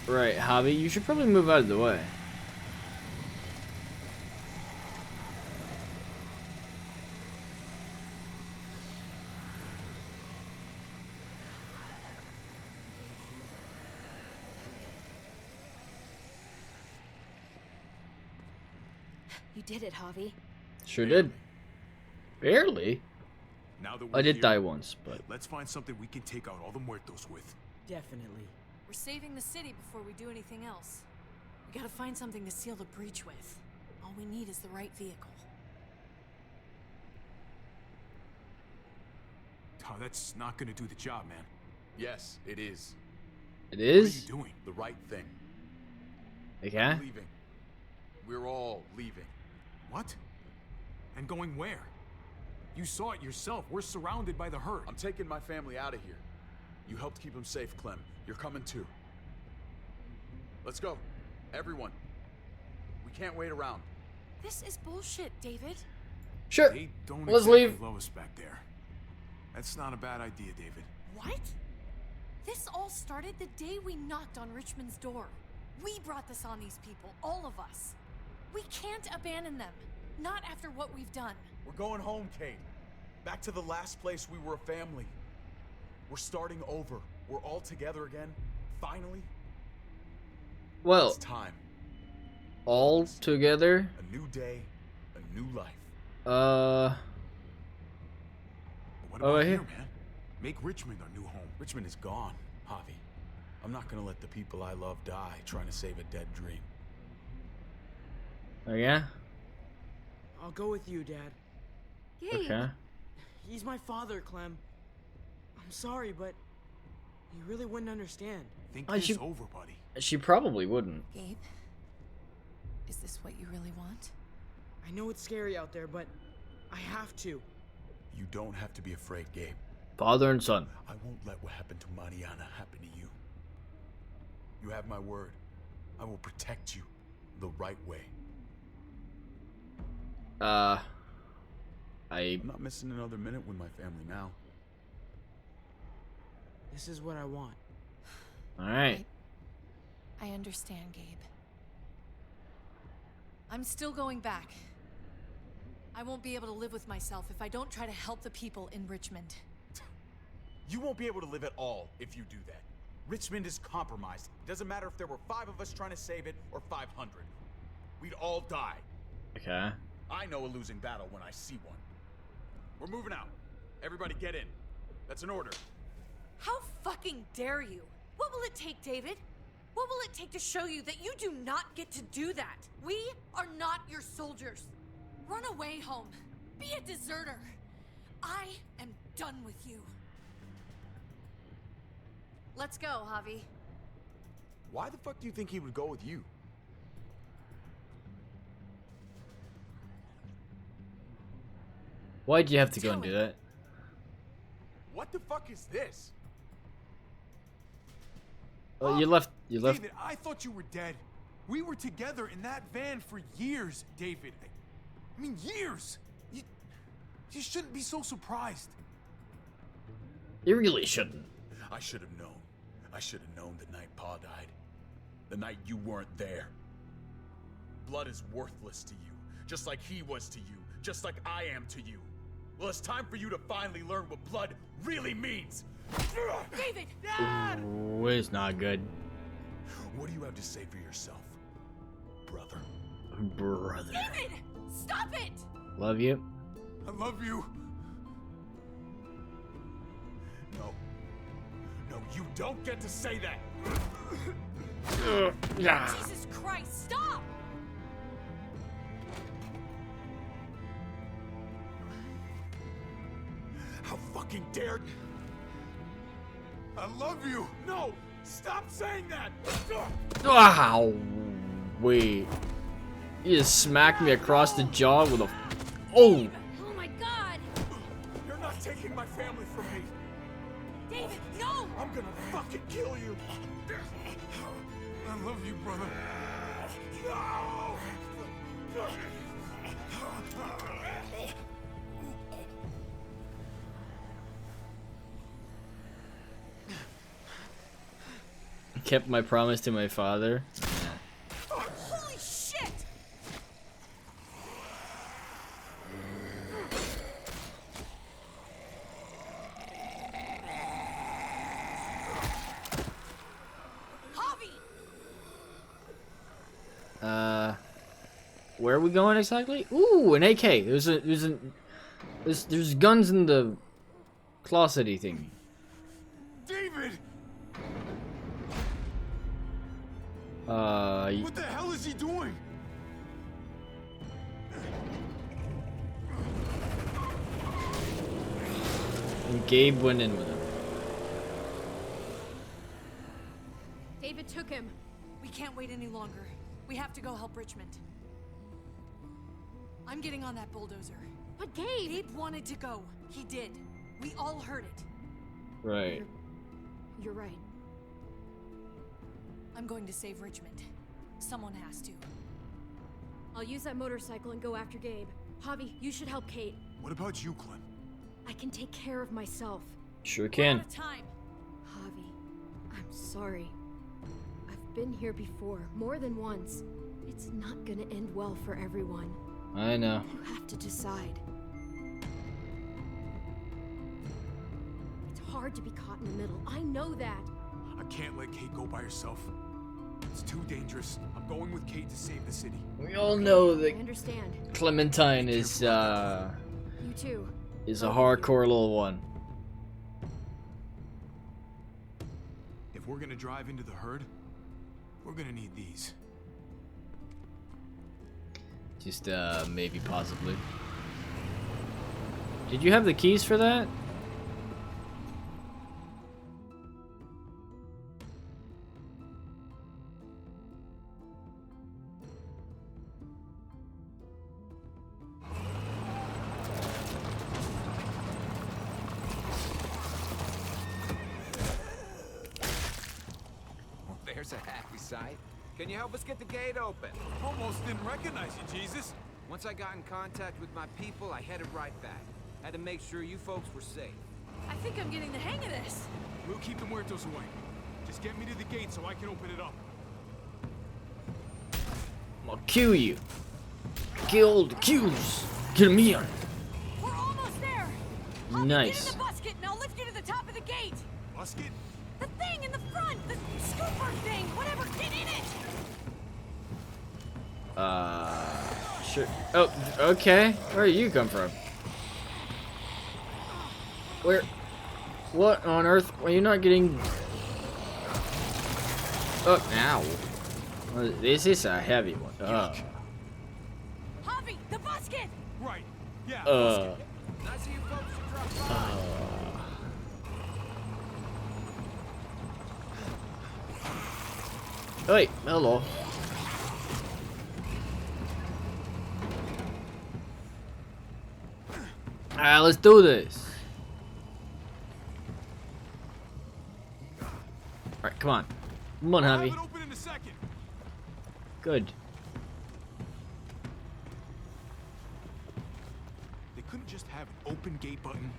Right, Hobby, you should probably move out of the way. You did it, Javi. Sure did. Barely. Now that I we're did here, die once, but let's find something we can take out all the muertos with. Definitely. We're saving the city before we do anything else. We gotta find something to seal the breach with. All we need is the right vehicle. Oh, that's not gonna do the job, man. Yes, it is. it What is. are you doing? The right thing. Okay. Leaving. We're all leaving. What? And going where? You saw it yourself. We're surrounded by the herd. I'm taking my family out of here. You helped keep them safe, Clem. You're coming too. Let's go. Everyone. We can't wait around. This is bullshit, David. Sure. They don't Let's exactly leave. love us back there. That's not a bad idea, David. What? This all started the day we knocked on Richmond's door. We brought this on these people, all of us. We can't abandon them. Not after what we've done. We're going home, Kate. Back to the last place we were a family. We're starting over. We're all together again. Finally. Well, It's time. all together. A new day, a new life. But what about right here, here. man? Make Richmond our new home. Richmond is gone, Javi. I'm not gonna let the people I love die trying to save a dead dream. Oh yeah. I'll go with you, Dad. Gabe. Okay. He's my father, Clem. I'm sorry, but you really wouldn't understand. Think I this should- over, buddy. She probably wouldn't. Gabe, is this what you really want? I know it's scary out there, but I have to. You don't have to be afraid, Gabe. Father and son. I won't let what happened to Mariana happen to you. You have my word. I will protect you the right way. I'm not missing another minute with my family now. This is what I want. All right. I understand, Gabe. I'm still going back. I won't be able to live with myself if I don't try to help the people in Richmond. You won't be able to live at all if you do that. Richmond is compromised. It doesn't matter if there were 5 of us trying to save it or 500. We'd all die. Okay. I know a losing battle when I see one. We're moving out. Everybody get in. That's an order. How fucking dare you? What will it take, David? What will it take to show you that you do not get to do that? We are not your soldiers. Run away home. Be a deserter. I am done with you. Let's go, Javi. Why the fuck do you think he would go with you? Why'd you have to go and Tell do me. that? What the fuck is this? Oh, you left. David, I thought you were dead. We were together in that van for years, David. I mean, years. You shouldn't be so surprised. You really shouldn't. I should have known. I should have known the night Pa died. The night you weren't there. Blood is worthless to you, just like he was to you, just like I am to you. Well, it's time for you to finally learn what blood really means. David! Ooh, it's not good. What do you have to say for yourself, brother? Brother. David! Stop it! Love you. I love you. No. No, you don't get to say that. Yeah. Jesus Christ, stop! How fucking dared... I love you! No! Stop saying that! Wow. Wait. You just smacked me across the jaw with a... Oh! Oh my God! You're not taking my family from me! David, no! I'm gonna fucking kill you! I love you, brother. No! Kept my promise to my father. Holy shit! Javi! Where are we going exactly? Ooh, an AK. There's guns in the closety thing. David! What the hell is he doing? And Gabe went in with him. David took him. We can't wait any longer. We have to go help Richmond. I'm getting on that bulldozer. But Gabe! Gabe wanted to go. He did. We all heard it. Right. You're right. I'm going to save Richmond. Someone has to. I'll use that motorcycle and go after Gabe. Javi, you should help Kate. What about you, Clem? I can take care of myself. Sure We're can. out of time. Javi, I'm sorry. I've been here before, more than once. It's not gonna end well for everyone. I know. You have to decide. It's hard to be caught in the middle. I know that. I can't let Kate go by herself. It's too dangerous. I'm going with Kate to save the city. We all know I that understand. Clementine You too. is a hardcore little one. If we're gonna drive into the herd, we're gonna need these. Just maybe possibly. Did you have the keys for that? There's a happy sight. Can you help us get the gate open? Almost didn't recognize you, Jesus. Once I got in contact with my people, I headed right back. Had to make sure you folks were safe. I think I'm getting the hang of this. We'll keep the muertos away. Just get me to the gate so I can open it up. I'll kill you. Kill the Qs. Get me here. We're almost there. Javi, Nice. Get in the busket and I'll lift you to the top of the gate. Musket? The thing in the front, the scooper thing, whatever, get in it. Sure. Oh, okay. Where do you come from? Where? What on earth? Are you not getting... Oh, ow. Well, this is a heavy one. Javi, the busket. Right. Yeah. Nice of you folks to drop by. Wait, hello. Let's do this. Alright, come on. Come on, I'll have Javi. it open in a second. Good. They couldn't just have an open gate button.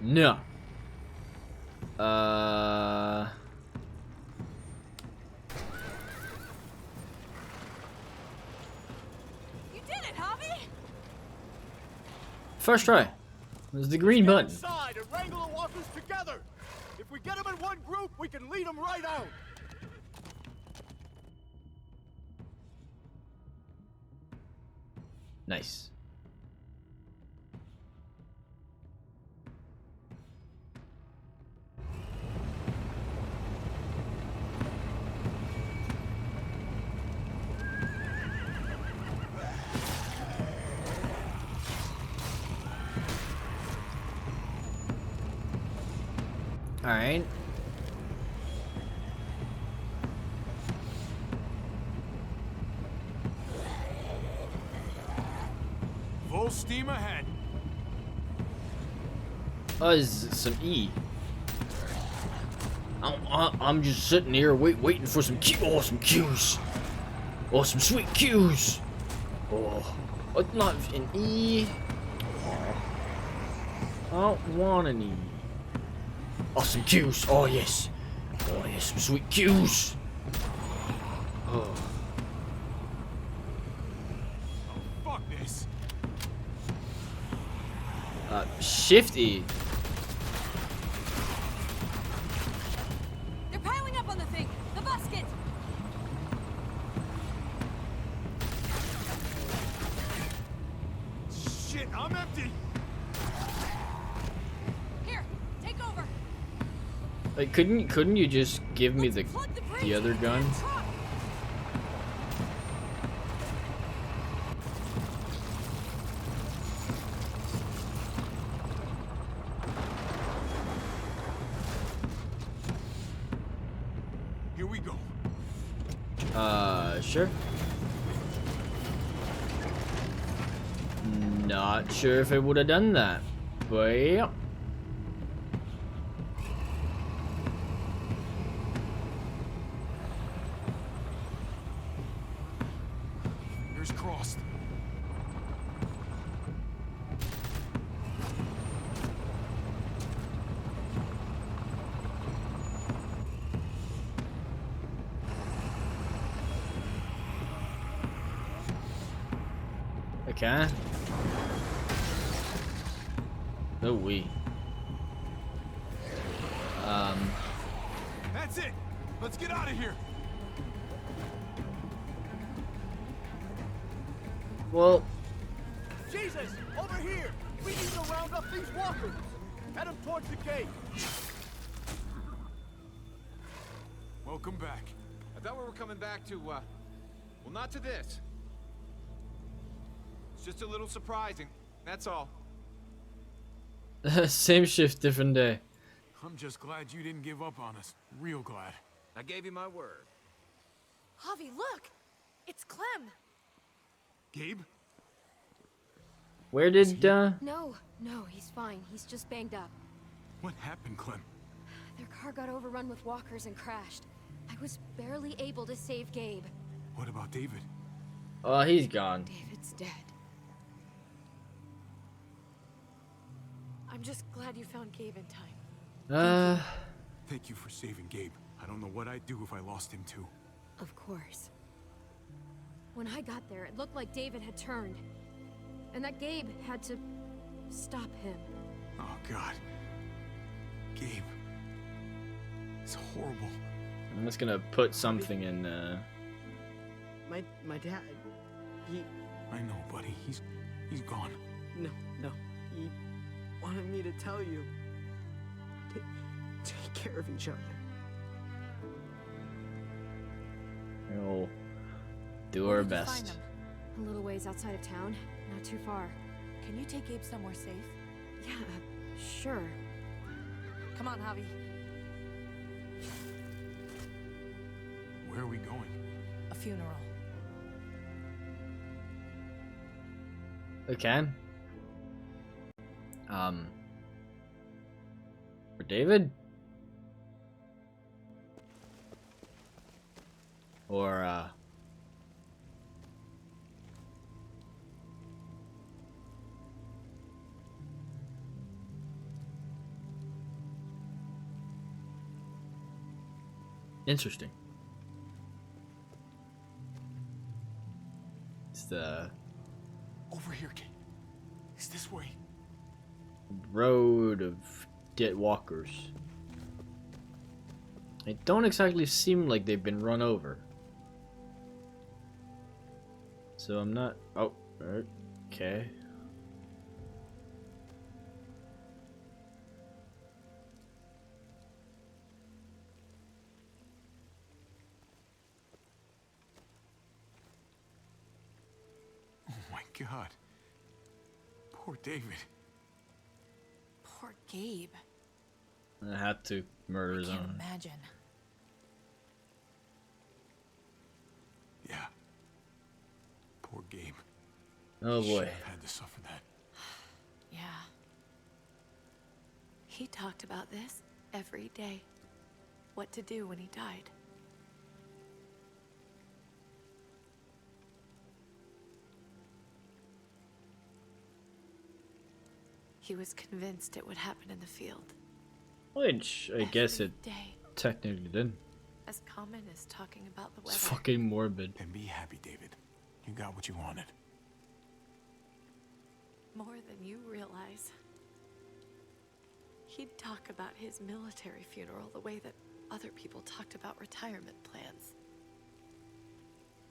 No. You did it, Javi. First try. There's the green button. Inside and wrangle the walkers together. If we get them in one group, we can lead them right out. Nice. Alright. Full steam ahead. Oh, this is some E. I'm just sitting here waiting for some some cues. Oh, some sweet cues. Oh, not an E. Oh, I don't want an E. Oh, some cues. Oh, yes. Oh, yes, some sweet cues. Oh. Fuck this. Shift E. They're piling up on the thing. The basket. Shit, I'm empty. Here, take over. Like, couldn't you just give me the other gun? Here we go. Sure. Not sure if I would have done that, but yeah. Fingers crossed. Okay. Oh, we. That's it. Let's get out of here. Well, Jesus, over here. We need to round up these walkers. Head them towards the gate. Welcome back. I thought we were coming back to, well, not to this. It's just a little surprising, that's all. same shift, different day. I'm just glad you didn't give up on us. Real glad. I gave you my word. Javi, look! It's Clem! Gabe? Where did, No, he's fine. He's just banged up. What happened, Clem? Their car got overrun with walkers and crashed. I was barely able to save Gabe. What about David? Oh, he's gone. David's dead. I'm just glad you found Gabe in time. Thank you for saving Gabe. I don't know what I'd do if I lost him too. Of course. When I got there, it looked like David had turned. And that Gabe had to stop him. Oh, God. Gabe. It's horrible. I'm just gonna put something in, My dad, he... I know, buddy. He's gone. No, he wanted me to tell you. Take care of each other. We'll do Where our did you find best. them? A little ways outside of town, not too far. Can you take Gabe somewhere safe? Yeah, sure. Come on, Javi. Where are we going? A funeral. Okay. For David? Or, interesting. It's the Over here, Gabe. It's this way. road of dead walkers. They don't exactly seem like they've been run over. So I'm not... Oh, okay. Oh my God. Poor David. Poor Gabe. I had to murder his I can't own. imagine. Yeah. Poor Gabe. Oh He boy. shouldn't have had to suffer that. Yeah. He talked about this every day. What to do when he died. He was convinced it would happen in the field. Which I guess it day. technically did. As common as talking about the weather. It's fucking morbid. And be happy, David. You got what you wanted. More than you realize. He'd talk about his military funeral the way that other people talked about retirement plans.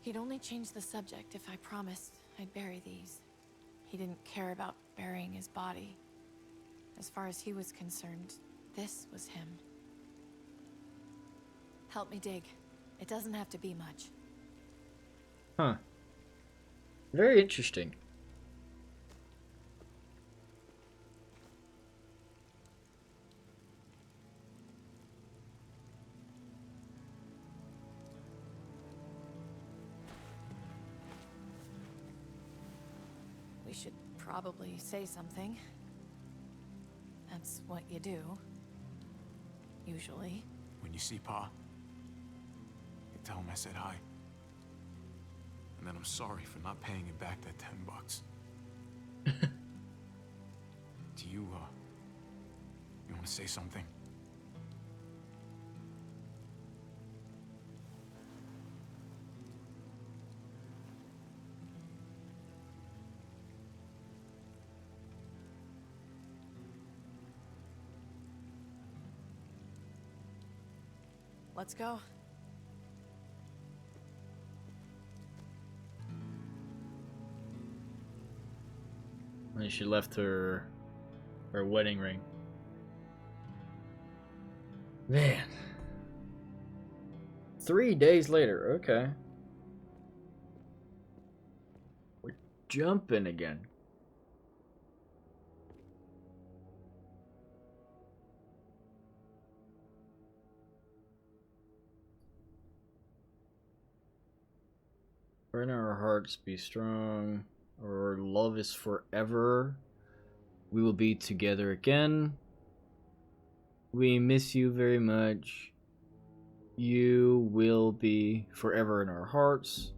He'd only change the subject if I promised I'd bury these. He didn't care about burying his body. As far as he was concerned, this was him. Help me dig. It doesn't have to be much. Huh. Very interesting. We should probably say something. That's what you do. Usually. When you see Pa, you tell him I said hi. And then I'm sorry for not paying him back that $10. Do you want to say something? Let's go. And she left her wedding ring. Man. 3 days later, okay. We're jumping again. In our hearts be strong. Our love is forever. We will be together again. We miss you very much. You will be forever in our hearts.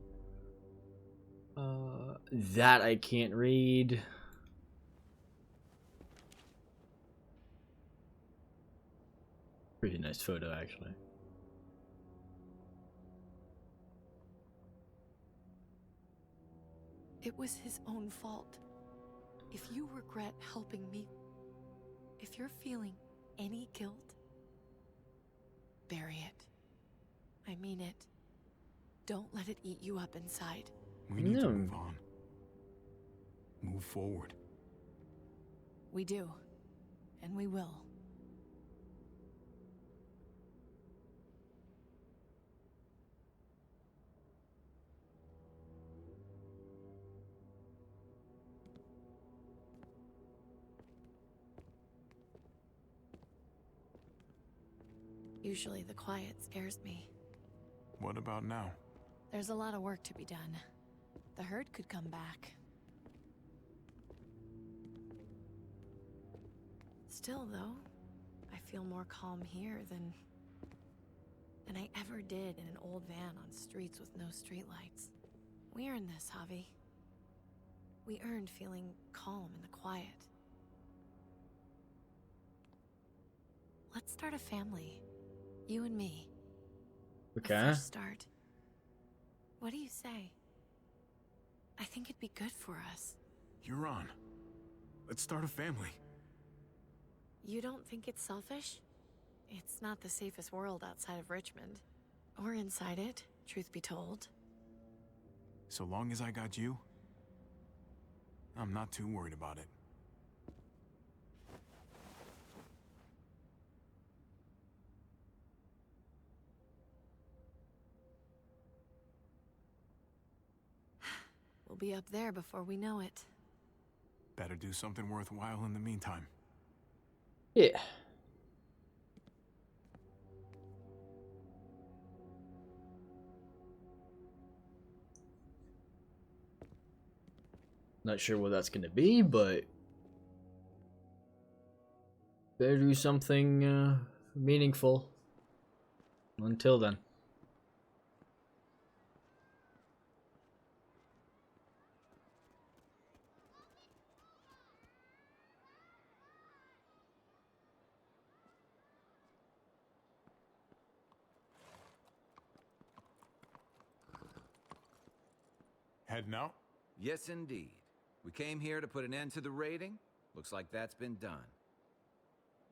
That I can't read. Pretty nice photo, actually. It was his own fault. If you regret helping me, if you're feeling any guilt, bury it. I mean it. Don't let it eat you up inside. We need to move on. Move forward. We do. And we will. Usually the quiet scares me. What about now? There's a lot of work to be done. The herd could come back. Still, though, I feel more calm here than I ever did in an old van on streets with no streetlights. We earned this, Javi. We earned feeling calm in the quiet. Let's start a family. You and me. Okay. A fresh start. What do you say? I think it'd be good for us. You're on. Let's start a family. You don't think it's selfish? It's not the safest world outside of Richmond. Or inside it, truth be told. So long as I got you, I'm not too worried about it. We'll be up there before we know it. Better do something worthwhile in the meantime. Yeah. Not sure what that's gonna be, but better do something meaningful. Until then. Heading out? Yes, indeed. We came here to put an end to the raiding. Looks like that's been done.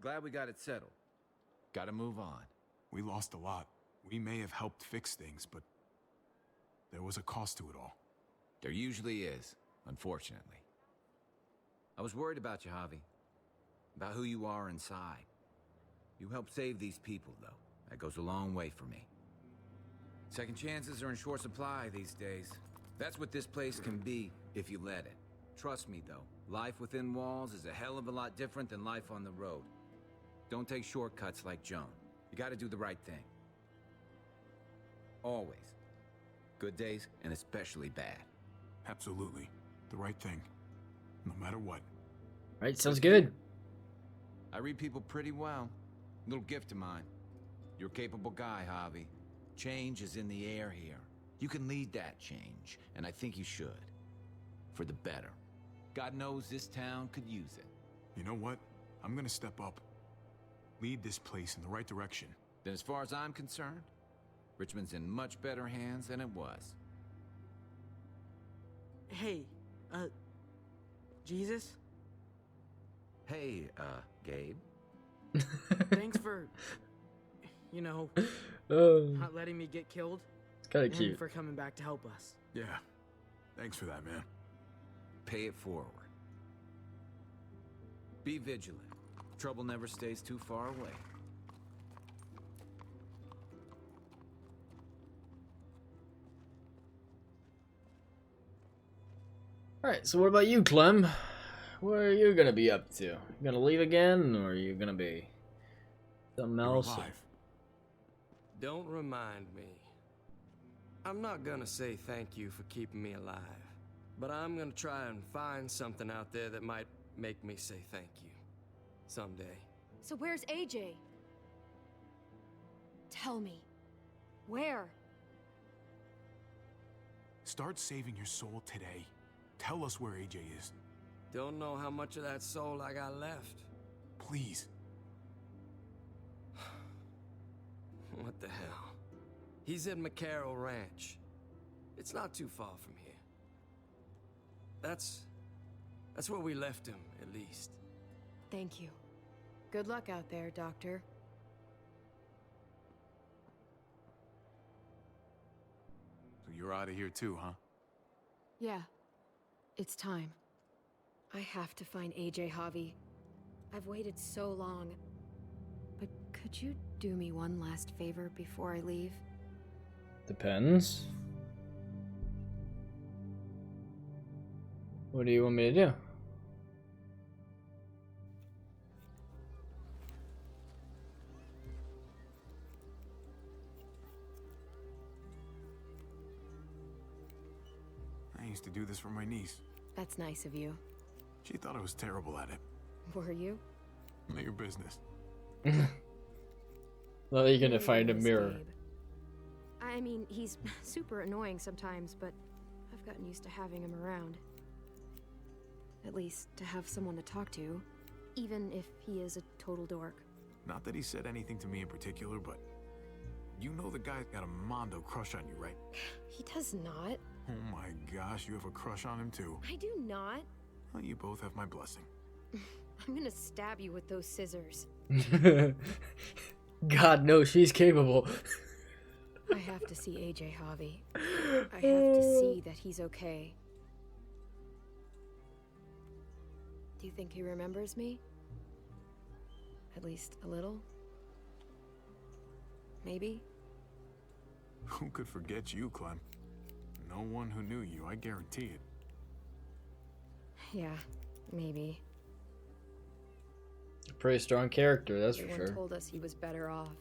Glad we got it settled. Gotta move on. We lost a lot. We may have helped fix things, but there was a cost to it all. There usually is, unfortunately. I was worried about you, Javi. About who you are inside. You helped save these people, though. That goes a long way for me. Second chances are in short supply these days. That's what this place can be, if you let it. Trust me, though. Life within walls is a hell of a lot different than life on the road. Don't take shortcuts like Joan. You gotta do the right thing. Always. Good days, and especially bad. Absolutely. The right thing. No matter what. Right, sounds good. I read people pretty well. Little gift of mine. You're a capable guy, Javi. Change is in the air here. You can lead that change, and I think you should. For the better. God knows this town could use it. You know what? I'm gonna step up. Lead this place in the right direction. Then as far as I'm concerned, Richmond's in much better hands than it was. Hey, Jesus? Hey, Gabe. Thanks for, Oh, not letting me get killed. it's kind of And cute. for coming back to help us. Yeah. Thanks for that, man. Pay it forward. Be vigilant. Trouble never stays too far away. Alright, so what about you, Clem? What are you gonna be up to? You gonna leave again, or are you gonna be something You're else? alive. Don't remind me. I'm not gonna say thank you for keeping me alive, but I'm gonna try and find something out there that might make me say thank you. Someday. So where's AJ? Tell me. Where? Start saving your soul today. Tell us where AJ is. Don't know how much of that soul I got left. Please. What the hell? He's at McCarroll Ranch. It's not too far from here. That's where we left him, at least. Thank you. Good luck out there, Doctor. So you're out of here too, huh? Yeah. It's time. I have to find AJ, Javi. I've waited so long. But could you do me one last favor before I leave? Depends. What do you want me to do? I used to do this for my niece. That's nice of you. She thought I was terrible at it. Were you? None of your business. Well, you're gonna Maybe find a it was mirror. Gabe. I mean, he's super annoying sometimes, but I've gotten used to having him around. At least to have someone to talk to, even if he is a total dork. Not that he said anything to me in particular, but you know the guy's got a Mondo crush on you, right? He does not. Oh my gosh, you have a crush on him too. I do not. Well, you both have my blessing. I'm gonna stab you with those scissors. God, no, she's capable. I have to see AJ, Javi. I have to see that he's okay. Do you think he remembers me? At least a little? Maybe? Who could forget you, Clem? No one who knew you, I guarantee it. Yeah, maybe. Pretty strong character, that's for Everyone sure. told us he was better off.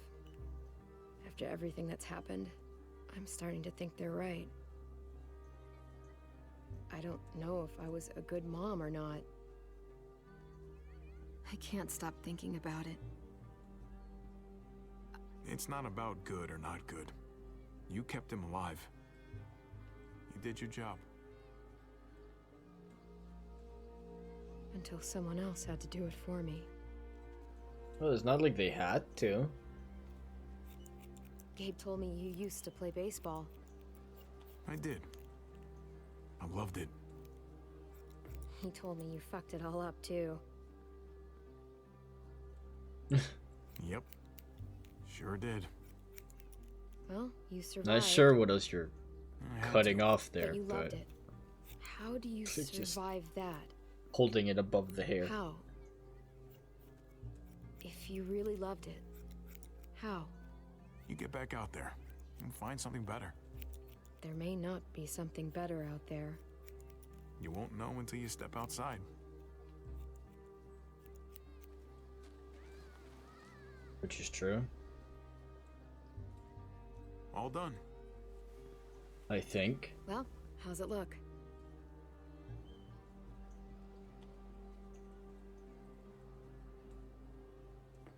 After everything that's happened, I'm starting to think they're right. I don't know if I was a good mom or not. I can't stop thinking about it. It's not about good or not good. You kept him alive. You did your job. Until someone else had to do it for me. Well, it's not like they had to. Gabe told me you used to play baseball. I did. I loved it. He told me you fucked it all up, too. Yep. Sure did. Well, you survived. Not sure what else you're cutting off there, but you loved it. How do you Just survive that? holding it above the hair. How? If you really loved it, how? You get back out there and find something better. There may not be something better out there. You won't know until you step outside. Which is true. All done. I think. Well, how's it look?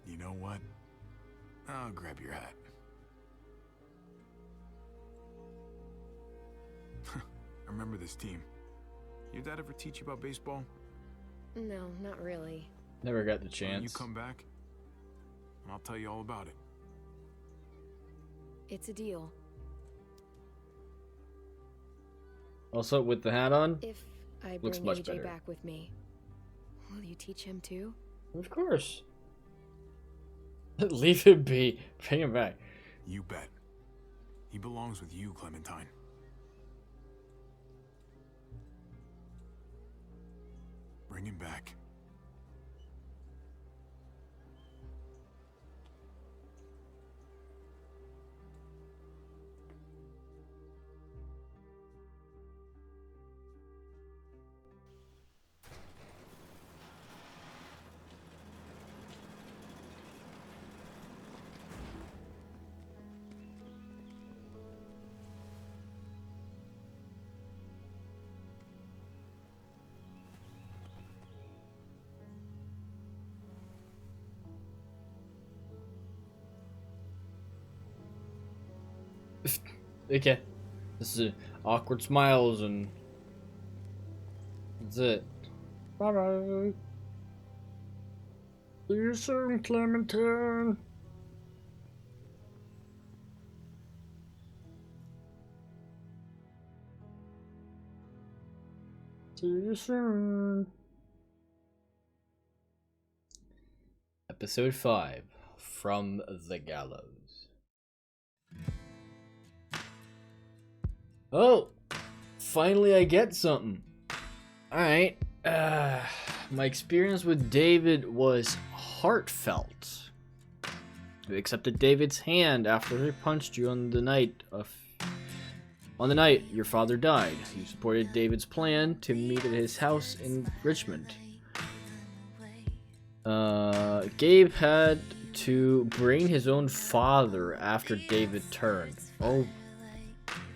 You know what? I'll grab your hat. I remember this team. Your dad ever teach you about baseball? No, not really. Never got the When chance. you come back, I'll tell you all about it. It's a deal. Also, with the hat on, If I looks bring much AJ better. back with me, will you teach him too? Of course. Leave him be. Bring him back. You bet. He belongs with you, Clementine. Bring him back. Okay. This is awkward smiles and that's it. Bye bye. See you soon, Clementine. See you soon. Episode 5 from the Gallows. Oh, finally I get something. Alright, my experience with David was heartfelt. You accepted David's hand after he punched you on the night your father died. You supported David's plan to meet at his house in Richmond. Gabe had to bring his own father after David turned. Oh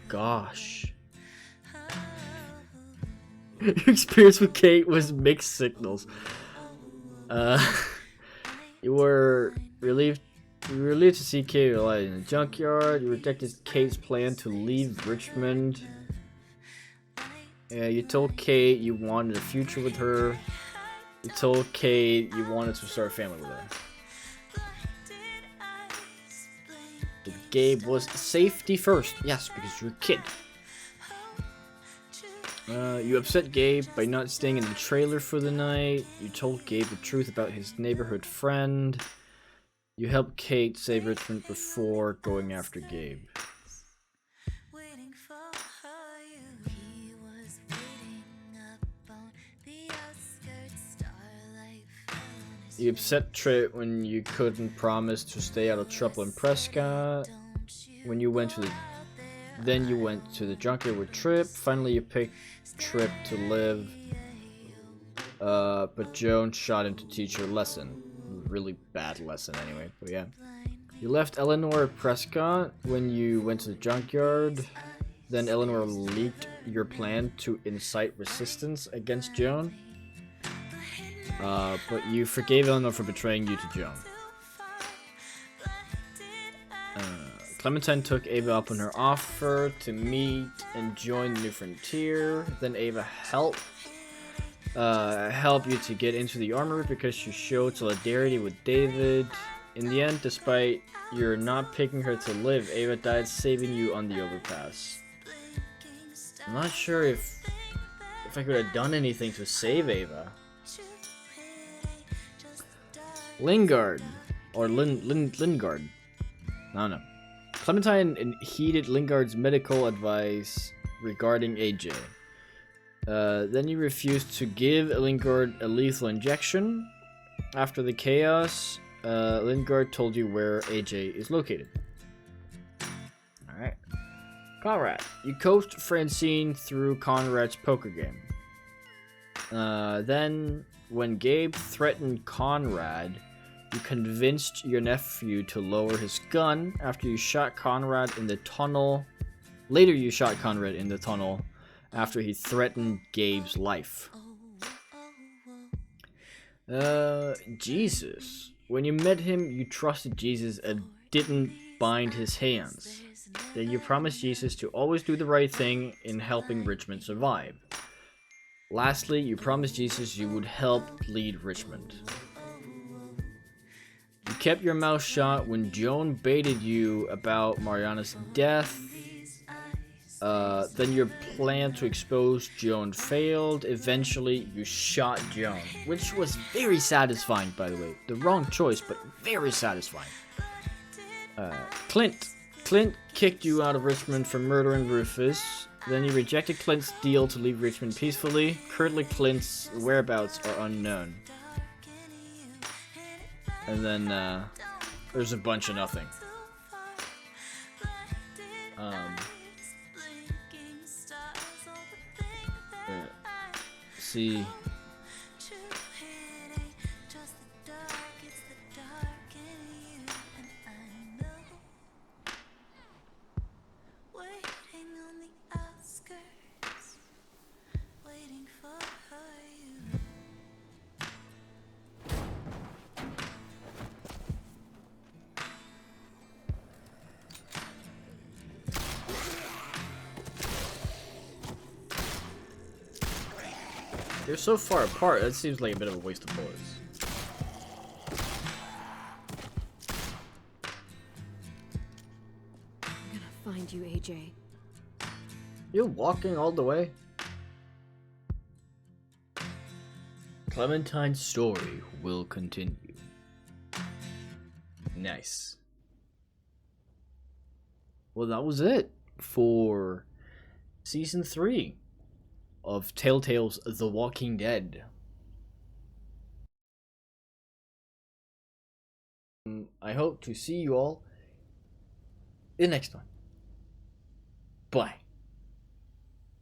gosh. Your experience with Kate was mixed signals. You were relieved to see Kate alive in the junkyard. You rejected Kate's plan to leave Richmond. You told Kate you wanted a future with her. You told Kate you wanted to start a family with her. Gabe was safety first. Yes, because you're a kid. You upset Gabe by not staying in the trailer for the night. You told Gabe the truth about his neighborhood friend. You helped Kate save Richmond before going after Gabe. You upset Trip when you couldn't promise to stay out of trouble in Prescott. When you went to the junkyard with Trip. Finally, you picked Trip to live. But Joan shot him to teach her a lesson. Really bad lesson, anyway. But yeah, you left Eleanor at Prescott when you went to the junkyard. Then Eleanor leaked your plan to incite resistance against Joan. But you forgave Eleanor for betraying you to Joan. Clementine took Ava up on her offer to meet and join the New Frontier. Then Ava helped you to get into the armory because she showed solidarity with David. In the end, despite your not picking her to live, Ava died saving you on the overpass. I'm not sure if I could have done anything to save Ava. Lingard, or Lingard. I don't know. Clementine heeded Lingard's medical advice regarding AJ. Then you refused to give Lingard a lethal injection. After the chaos, Lingard told you where AJ is located. Alright. Conrad. You coached Francine through Conrad's poker game. Then, when Gabe threatened Conrad, you convinced your nephew to lower his gun after you shot Conrad in the tunnel. Later, you shot Conrad in the tunnel after he threatened Gabe's life. Jesus. When you met him, you trusted Jesus and didn't bind his hands. Then you promised Jesus to always do the right thing in helping Richmond survive. Lastly, you promised Jesus you would help lead Richmond. You kept your mouth shut when Joan baited you about Mariana's death. Then your plan to expose Joan failed. Eventually, you shot Joan, which was very satisfying, by the way. The wrong choice, but very satisfying. Clint kicked you out of Richmond for murdering Rufus. Then you rejected Clint's deal to leave Richmond peacefully. Currently, Clint's whereabouts are unknown. And then, there's a bunch of nothing. See. They're so far apart, that seems like a bit of a waste of bullets. I'm gonna find you, AJ. You're walking all the way? Clementine's story will continue. Nice. Well, that was it for Season 3 of TellTale's The Walking Dead. I hope to see you all in the next one. Bye.